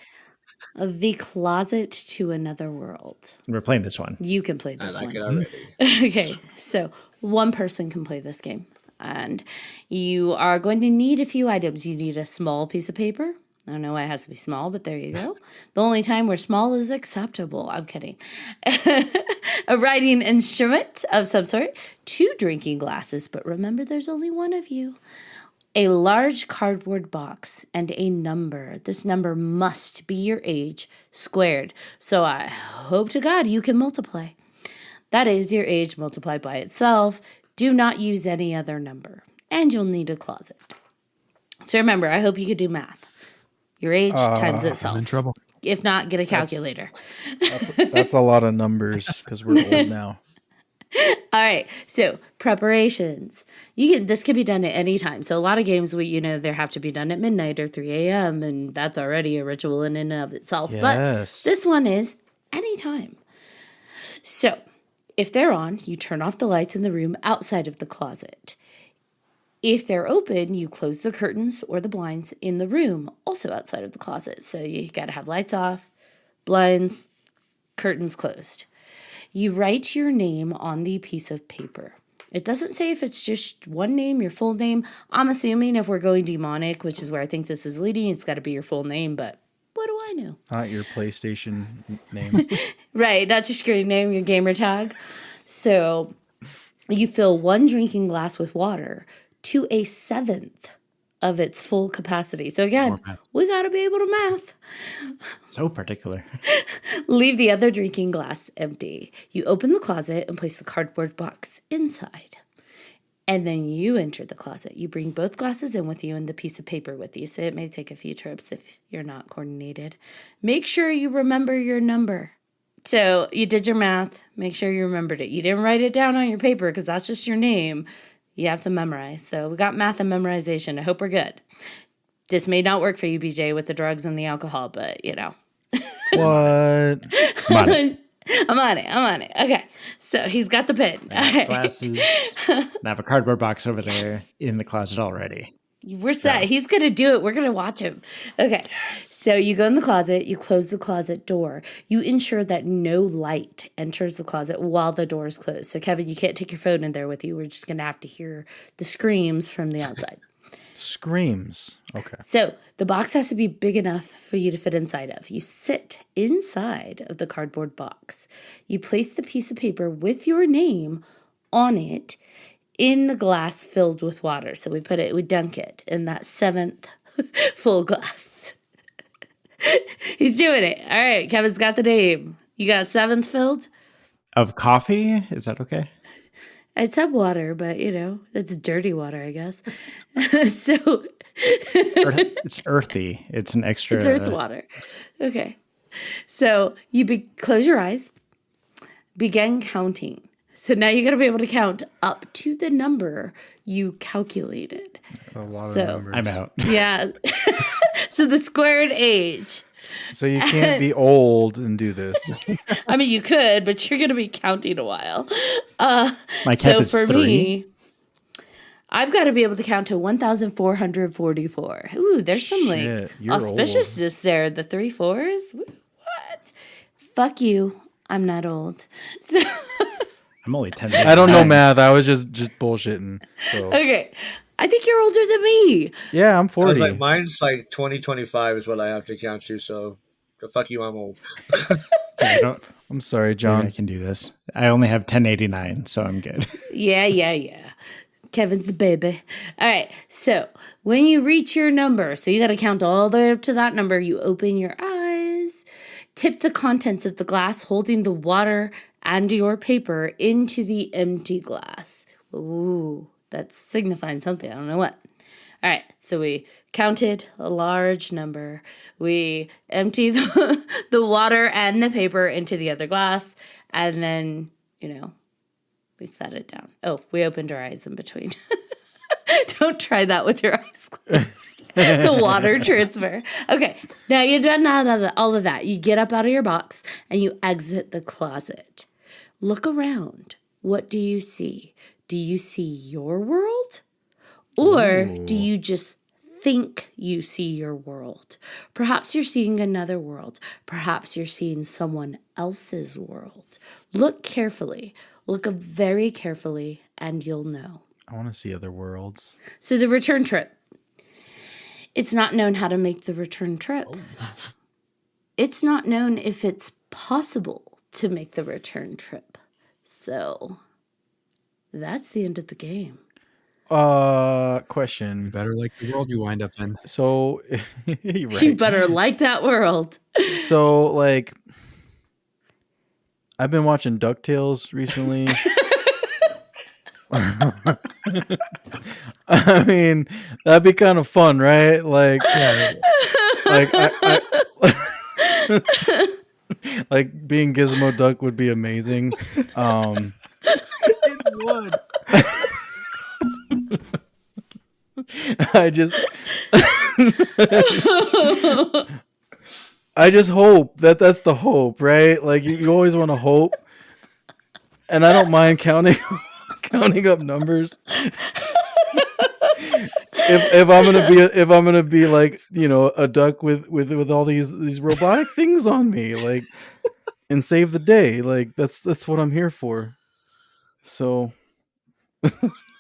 The Closet to Another World. We're playing this one. You can play I this like one. it already. Okay, so one person can play this game. And you are going to need a few items. You need a small piece of paper. I don't know why it has to be small, but there you go. The only time where small is acceptable. I'm kidding. A writing instrument of some sort. 2 drinking glasses, but remember there's only one of you. A large cardboard box and a number. This number must be your age squared. So I hope to God you can multiply. That is your age multiplied by itself. Do not use any other number. And you'll need a closet. So remember, I hope you can do math. Your age times itself. I'm in trouble. If not, get a calculator. That's a lot of numbers because we're old now. All right, so preparations. This can be done at any time. So a lot of games, they have to be done at midnight or 3 a.m. and that's already a ritual in and of itself. Yes. But this one is anytime. So if they're on, you turn off the lights in the room outside of the closet. If they're open, you close the curtains or the blinds in the room, also outside of the closet. So you got to have lights off, blinds, curtains closed. You write your name on the piece of paper. It doesn't say if it's just one name, your full name. I'm assuming if we're going demonic, which is where I think this is leading, it's got to be your full name, but what do I know? Not your PlayStation name. Right, that's your screen name, your gamer tag. So you fill 1 drinking glass with water to a 1/7 of its full capacity. So again, we got to be able to math. So particular. Leave the other drinking glass empty. You open the closet and place the cardboard box inside. And then you enter the closet. You bring both glasses in with you and the piece of paper with you. So it may take a few trips if you're not coordinated. Make sure you remember your number. So you did your math. Make sure you remembered it. You didn't write it down on your paper because that's just your name. You have to memorize. So we got math and memorization. I hope we're good. This may not work for you, BJ, with the drugs and the alcohol, but What? I'm on it. Okay. So he's got the pen. All right. Glasses. I have a cardboard box over there in the closet already. We're set. He's going to do it. We're going to watch him. Okay. So you go in the closet. You close the closet door. You ensure that no light enters the closet while the door is closed. So, Kevin, you can't take your phone in there with you. We're just going to have to hear the screams from the outside. Screams. Okay. So the box has to be big enough for you to fit inside of. You sit inside of the cardboard box. You place the piece of paper with your name on it in the glass filled with water. So we dunk it in that 7th full glass. He's doing it. All right, Kevin's got the name. You got 7th filled? Of coffee? Is that okay? I said water, but that's dirty water, I guess. So It's earthy. It's an extra. it's earth water. Okay. So you close your eyes, begin counting. So now you got to be able to count up to the number you calculated. That's a lot of So- numbers. I'm out. Yeah. So the squared age. So you can't be old and do this. I mean, you could, but you're going to be counting a while. My cap So is for 3. me, I've got to be able to count to 1,444. Ooh, there's some Shit, you're auspiciousness there. The 3 4s. What? Fuck you. I'm not old. So, I'm only 10. I don't know math. I was just bullshitting. So okay. I think you're older than me. yeah, I'm I was 40. like, mine's like 2025 is what I have to count to. So the fuck you, I'm old. I'm sorry, Maybe I John. can do this. I only have 1089, so I'm good. Yeah. Kevin's the baby. All right. So when you reach your number, so you got to count all the way up to that number, you open your eyes, tip the contents of the glass holding the water and your paper into the empty glass. Ooh, that's signifying something. I don't know what. All right. So we counted a large number. We empty the water and the paper into the other glass. And then, we set it down. Oh, we opened our eyes in between. Don't try that with your eyes closed. The water transfer. Okay, now you've done all of that. You get up out of your box and you exit the closet. Look around. What do you see? Do you see your world? Or do you just think you see your world? Perhaps you're seeing another world. Perhaps you're seeing someone else's world. Look carefully. Look very carefully, and you'll know. I want to see other worlds. So the return trip. It's not known how to make the return trip. It's not known if it's possible to make the return trip. So that's the end of the game. Question. Better like the world you wind up in. So, right. You better like that world. So, like, I've been watching DuckTales recently. I mean, that'd be kind of fun, right? Like, like like being Gizmo Duck would be amazing. It would. I just hope that's the hope, right? Like you always want to hope, and I don't mind counting up numbers. If I'm gonna be like, you know, a duck with all these robotic things on me, like, and save the day, like that's what I'm here for. So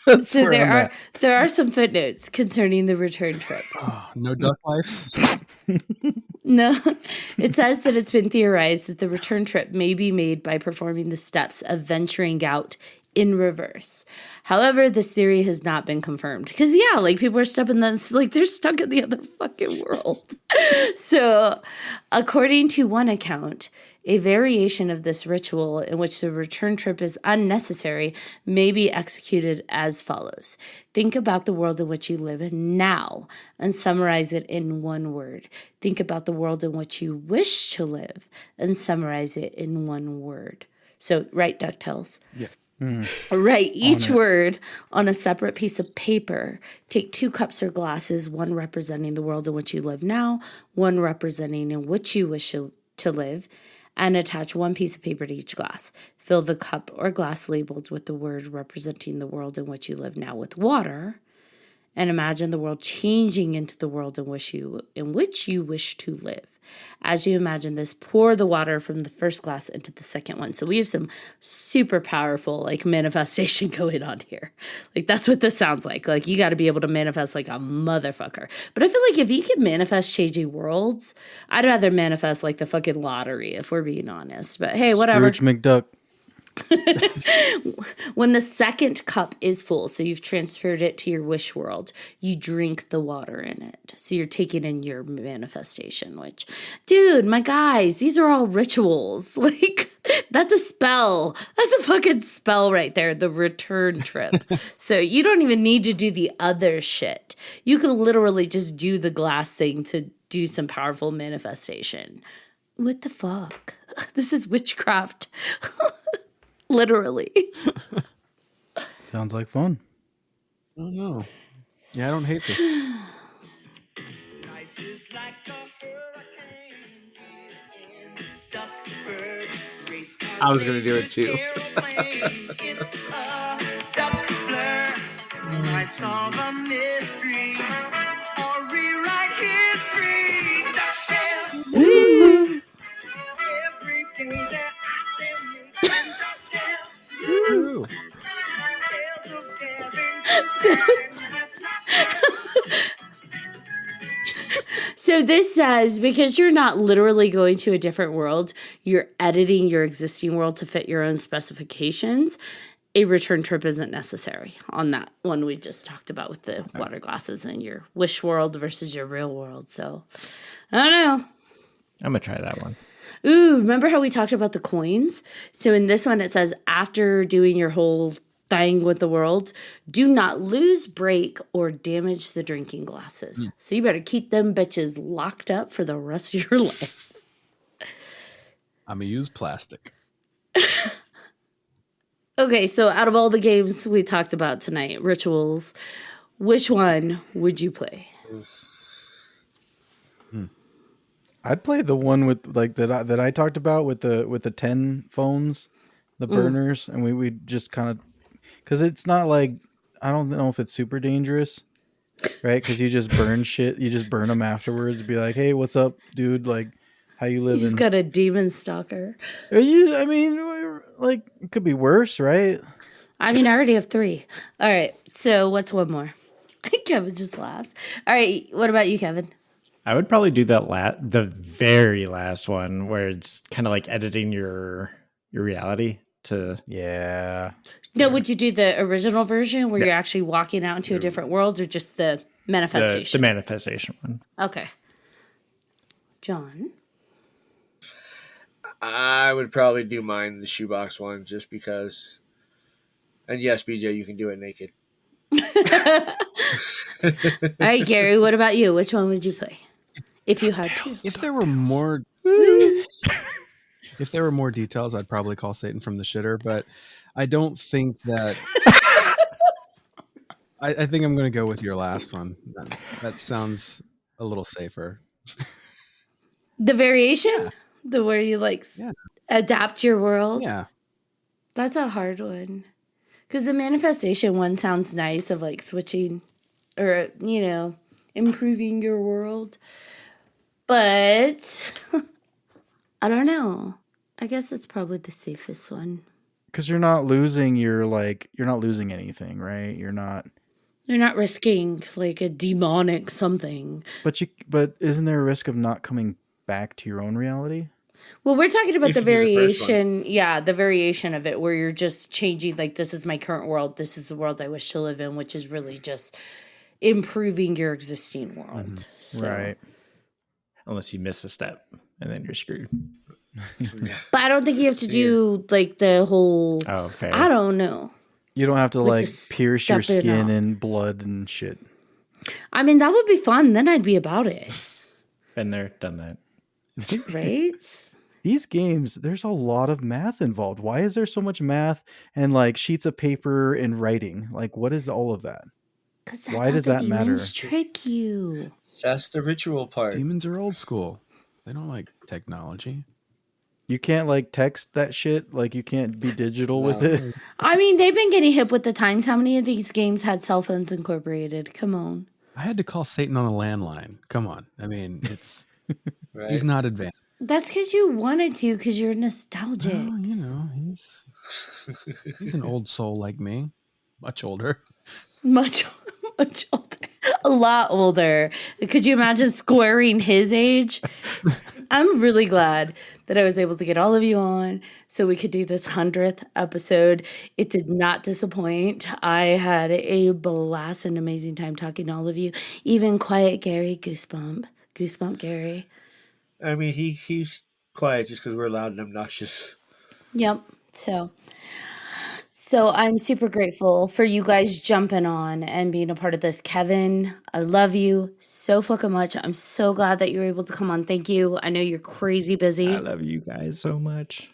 that's So where there are some footnotes concerning the return trip. Oh, no duck life. No, it says that it's been theorized that the return trip may be made by performing the steps of venturing out in reverse. However, this theory has not been confirmed because, yeah, like people are stuck in this, like they're stuck in the other fucking world. So, according to one account, a variation of this ritual in which the return trip is unnecessary may be executed as follows. Think about the world in which you live in now and summarize it in one word. Think about the world in which you wish to live and summarize it in one word. So, write DuckTales. Yeah. Write each word on a separate piece of paper. Take 2 cups or glasses, one representing the world in which you live now, one representing in which you wish to live, and attach one piece of paper to each glass. Fill the cup or glass labeled with the word representing the world in which you live now with water, and imagine the world changing into the world in which you wish to live. As you imagine this, pour the water from the first glass into the second one. So we have some super powerful like manifestation going on here. Like that's what this sounds like. Like you got to be able to manifest like a motherfucker. But I feel like if you can manifest changing worlds, I'd rather manifest like the fucking lottery if we're being honest. But hey, whatever. Scrooge McDuck. When the second cup is full, so you've transferred it to your wish world, you drink the water in it. So you're taking in your manifestation, which, dude, my guys, these are all rituals. Like, that's a spell. That's a fucking spell right there, the return trip. So you don't even need to do the other shit. You could literally just do the glass thing to do some powerful manifestation. What the fuck? This is witchcraft. Literally. Sounds like fun. I don't know. Yeah, I don't hate this. Life is like a hurricane in Duckburg. Race cars, I was gonna do it too. airplanes, it's a duck blur. Might solve a mystery or rewrite history. DuckTales. Every day that they're making DuckTales. Woo. Tales of Gavin. So this says, because you're not literally going to a different world, you're editing your existing world to fit your own specifications. A return trip isn't necessary on that one we just talked about with the water glasses and your wish world versus your real world. So I don't know. I'm gonna try that one. Ooh, remember how we talked about the coins? So in this one, it says, after doing your whole thing with the world, do not lose, break, or damage the drinking glasses. So you better keep them bitches locked up for the rest of your life. I'm going to use plastic. Okay, so out of all the games we talked about tonight, rituals, which one would you play? I'd play the one with like that I talked about with the 10 phones, the burners, and we just kind of, because it's not like, I don't know if it's super dangerous, right? Because you just burn shit, you just burn them afterwards. Be like, hey, what's up, dude? Like, how you You just living? got a demon stalker. I mean, like, it could be worse, right? I mean, I already have 3. All right. So what's one more? Kevin just laughs. All right. What about you, Kevin? I would probably do that the very last one where it's kind of like editing your reality to. Yeah. No, would you do the original version where Yeah. you're actually walking out into a different world, or just the manifestation? The manifestation one. Okay. John? I would probably do mine, the shoebox one, just because. And yes, BJ, you can do it naked. All right, Gary, what about you? Which one would you play if you had to? If there were more details, I'd probably call Satan from the shitter, but I don't think that. I think I'm going to go with your last one. That sounds a little safer. The variation? The where you adapt your world? Yeah. That's a hard one. Because the manifestation one sounds nice, of like switching or, improving your world. But I don't know. I guess it's probably the safest one. Because you're not losing you're not losing anything, right? You're not risking like a demonic something. But isn't there a risk of not coming back to your own reality? Well, we're talking about If the you do the first variation. Yeah, the variation of it where you're just changing, like, this is my current world. This is the world I wish to live in, which is really just improving your existing world. So. Right. Unless you miss a step and then you're screwed. But I don't think you have to do like the whole. Oh, fair. I don't know. You don't have to Like like pierce your step it skin out. and blood and shit. I mean, that would be fun. Then I'd be about it. Been there, done that. Right? These games, there's a lot of math involved. Why is there so much math and like sheets of paper and writing? Like, what is all of that? Because Why does that matter? Demons trick you. That's the ritual part. Demons are old school. They don't like technology. You can't like text that shit. Like, you can't be digital with it. I mean, they've been getting hip with the times. How many of these games had cell phones incorporated? Come on. I had to call Satan on a landline. Come on. I mean, it's Right? he's not advanced. That's because you wanted to, because you're nostalgic. Well, he's an old soul like me. Much older. Much older. A lot older. Could you imagine squaring his age? I'm really glad that I was able to get all of you on so we could do this 100th episode. It did not disappoint. I had a blast and amazing time talking to all of you. Even Quiet Gary, Goosebump Gary. I mean, he's quiet just because we're loud and obnoxious. Yep. So I'm super grateful for you guys jumping on and being a part of this. Kevin, I love you so fucking much. I'm so glad that you were able to come on. Thank you. I know you're crazy busy. I love you guys so much.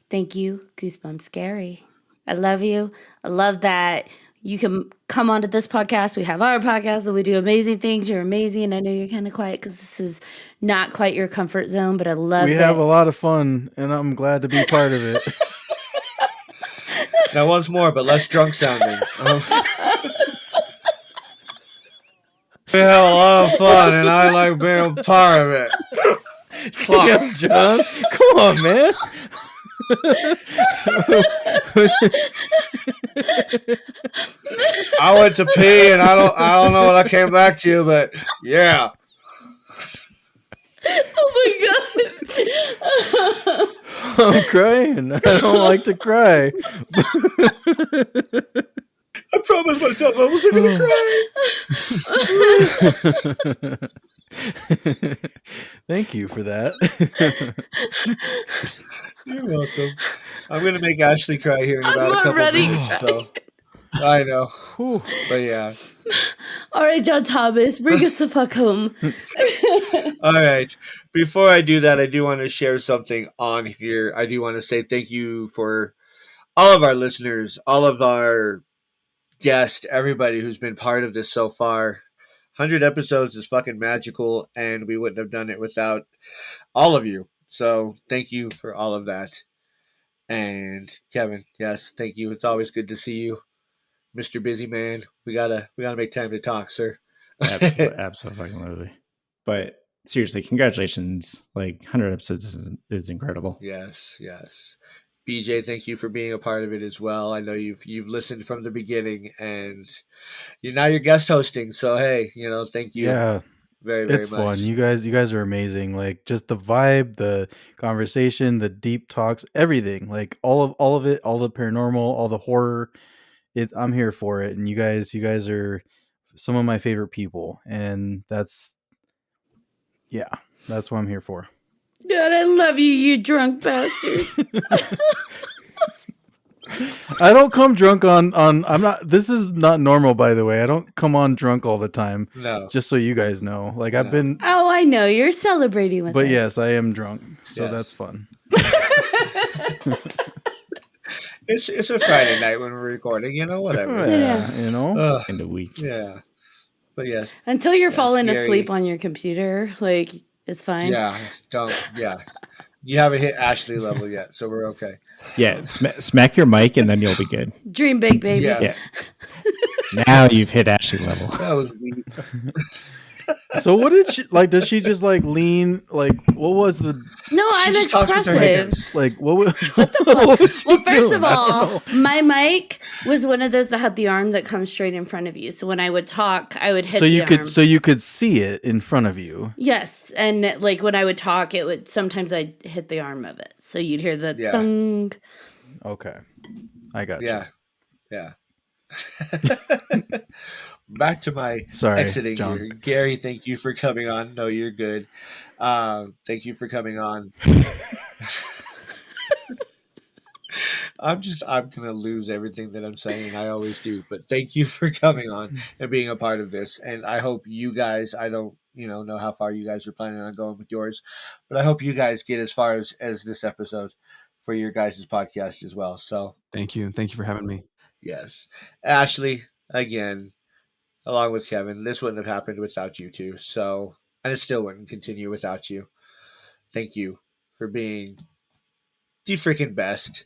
Thank you, Goosebumps Gary. I love you. I love that you can come onto this podcast. We have our podcast and we do amazing things. You're amazing. I know you're kind of quiet because this is not quite your comfort zone, but I love We that. have a lot of fun, and I'm glad to be part of it. Now, once more, but less drunk sounding. We have a lot of fun, and I like being a part of it. Damn, John. Come on, man. I went to pee, and I don't know what I came back to, but yeah. Oh my God. I'm crying. I don't like to cry. I promised myself I wasn't going to cry. Thank you for that. You're welcome. I'm going to make Ashley cry here in I'm about a couple already minutes. So. I know. But yeah. All right, John Thomas, bring us the fuck home. All right. Before I do that, I do want to share something on here. I do want to say thank you for all of our listeners, all of our guest, everybody who's been part of this so far. 100 episodes is fucking magical, and we wouldn't have done it without all of you. So thank you for all of that. And Kevin, yes, thank you. It's always good to see you, Mr. Busy Man. We gotta make time to talk, sir. Absolutely. But seriously, congratulations. Like 100 episodes is incredible. Yes. BJ, thank you for being a part of it as well. I know you've listened from the beginning, and you're guest hosting. So hey, thank you. Yeah, very, very it's much. fun. You guys are amazing. Like just the vibe, the conversation, the deep talks, everything. Like all of it, all the paranormal, all the horror. I'm here for it. And you guys are some of my favorite people, and that's what I'm here for. God, I love you, you drunk bastard. I don't come drunk on I'm not, this is not normal, by the way. I don't come on drunk all the time. No. Just so you guys know. Like I've been Oh, I know. You're celebrating with us. But yes, I am drunk. So Yes. that's fun. It's a Friday night when we're recording, whatever. Yeah. In the week. Yeah. But yes. Until you're falling Gary. asleep on your computer, like it's fine. Yeah. You haven't hit Ashley level yet, so we're okay. Yeah, smack your mic and then you'll be good. Dream big, baby. Yeah. Now you've hit Ashley level. That was weak. So what did she like? Does she just like lean? Like what was the? No, I'm just talks with her expressive. hands. Like what? What the fuck? was she Well, first doing? of I don't all, know. my mic was one of those that had the arm that comes straight in front of you. So when I would talk, I would hit So you the could arm. see it in front of you. Yes, and like when I would talk, it would sometimes I'd hit the arm of it, so you'd hear the Yeah. thung. Okay, I got Yeah. Back to my Sorry, exiting John. here. Gary, thank you for coming on. No, you're good. Thank you for coming on. I'm gonna lose everything that I'm saying. I always do, but thank you for coming on and being a part of this. And I hope you guys, I don't know how far you guys are planning on going with yours, but I hope you guys get as far as this episode for your guys' podcast as well. So Thank you for having me. yes, Ashley, again, along with Kevin, this wouldn't have happened without you two. So, and it still wouldn't continue without you. Thank you for being the freaking best.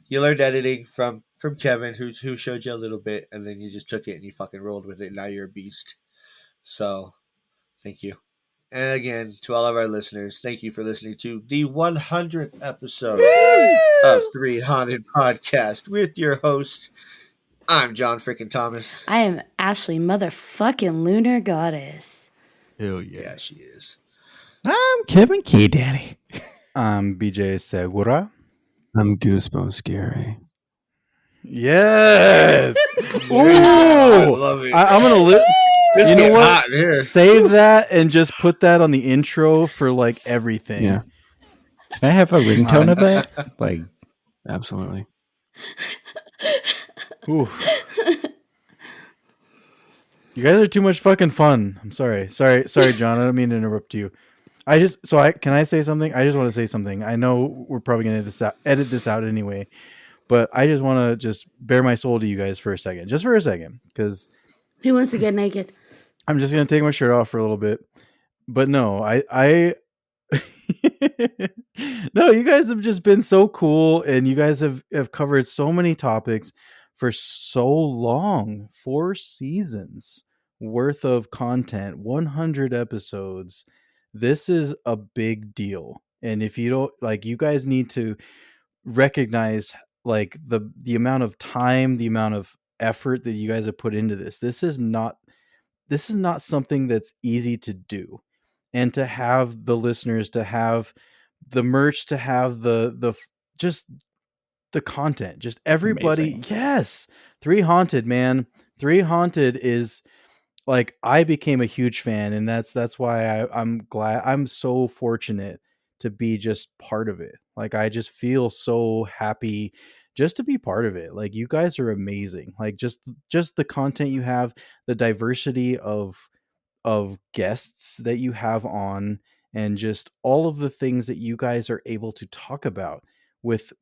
You learned editing from Kevin, who showed you a little bit, and then you just took it and you fucking rolled with it. Now you're a beast. So, thank you. And again, to all of our listeners, thank you for listening to the 100th episode of 3Haunted Podcast with your host. I'm John freaking Thomas. I am Ashley, motherfucking lunar goddess. Hell yeah. Yeah, she is. I'm Kevin K. Daddy. I'm BJ Segura. I'm Goosebumps Gary. Yes. I Ooh. love it. I'm gonna This you know getting what? hot in here. Save that and just put that on the intro for like everything. Yeah, Can I have a ringtone of that? Like, absolutely. Ooh. You guys are too much fucking fun. I'm sorry, John. I don't mean to interrupt you. Can I say something? I just want to say something. I know we're probably gonna edit this out anyway, but I just want to just bare my soul to you guys for a second, because Who wants to get naked? I'm just gonna take my shirt off for a little bit. But no, I no, you guys have just been so cool, and you guys have covered so many topics for so long. 4 seasons worth of content, 100 episodes. This is a big deal. And if you don't, like, you guys need to recognize like the amount of time, the amount of effort that you guys have put into this. This is not something that's easy to do. And to have the listeners, to have the merch, to have the just the content, just everybody. Amazing. Yes. 3Haunted, man. 3Haunted is like, I became a huge fan, and that's why I'm glad, I'm so fortunate to be just part of it. Like, I just feel so happy just to be part of it. Like, you guys are amazing. Like, just the content you have, the diversity of guests that you have on, and just all of the things that you guys are able to talk about with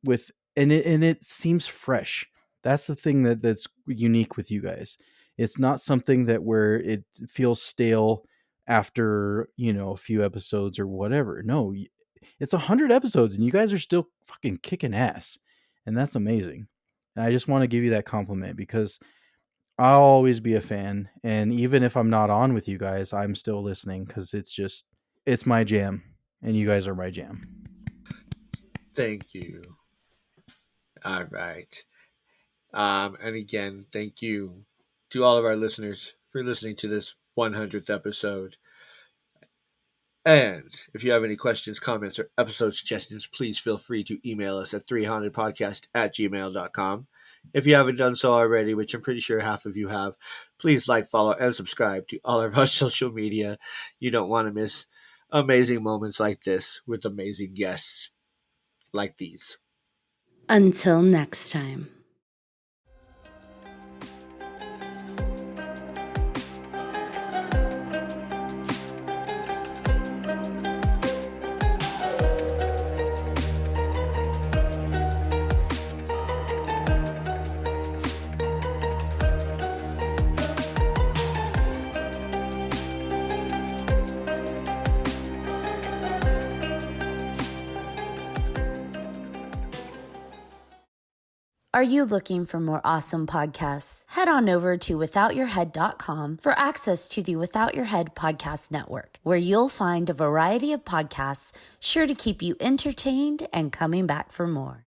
and it seems fresh. That's the thing that's unique with you guys. It's not something that where it feels stale after, a few episodes or whatever. No, it's 100 episodes and you guys are still fucking kicking ass. And that's amazing. And I just want to give you that compliment because I'll always be a fan. And even if I'm not on with you guys, I'm still listening because it's my jam. And you guys are my jam. Thank you. All right. And again, thank you to all of our listeners for listening to this 100th episode. And if you have any questions, comments, or episode suggestions, please feel free to email us at 3hauntedpodcast@gmail.com. If you haven't done so already, which I'm pretty sure half of you have, please like, follow, and subscribe to all of our social media. You don't want to miss amazing moments like this with amazing guests like these. Until next time. Are you looking for more awesome podcasts? Head on over to withoutyourhead.com for access to the Without Your Head podcast network, where you'll find a variety of podcasts sure to keep you entertained and coming back for more.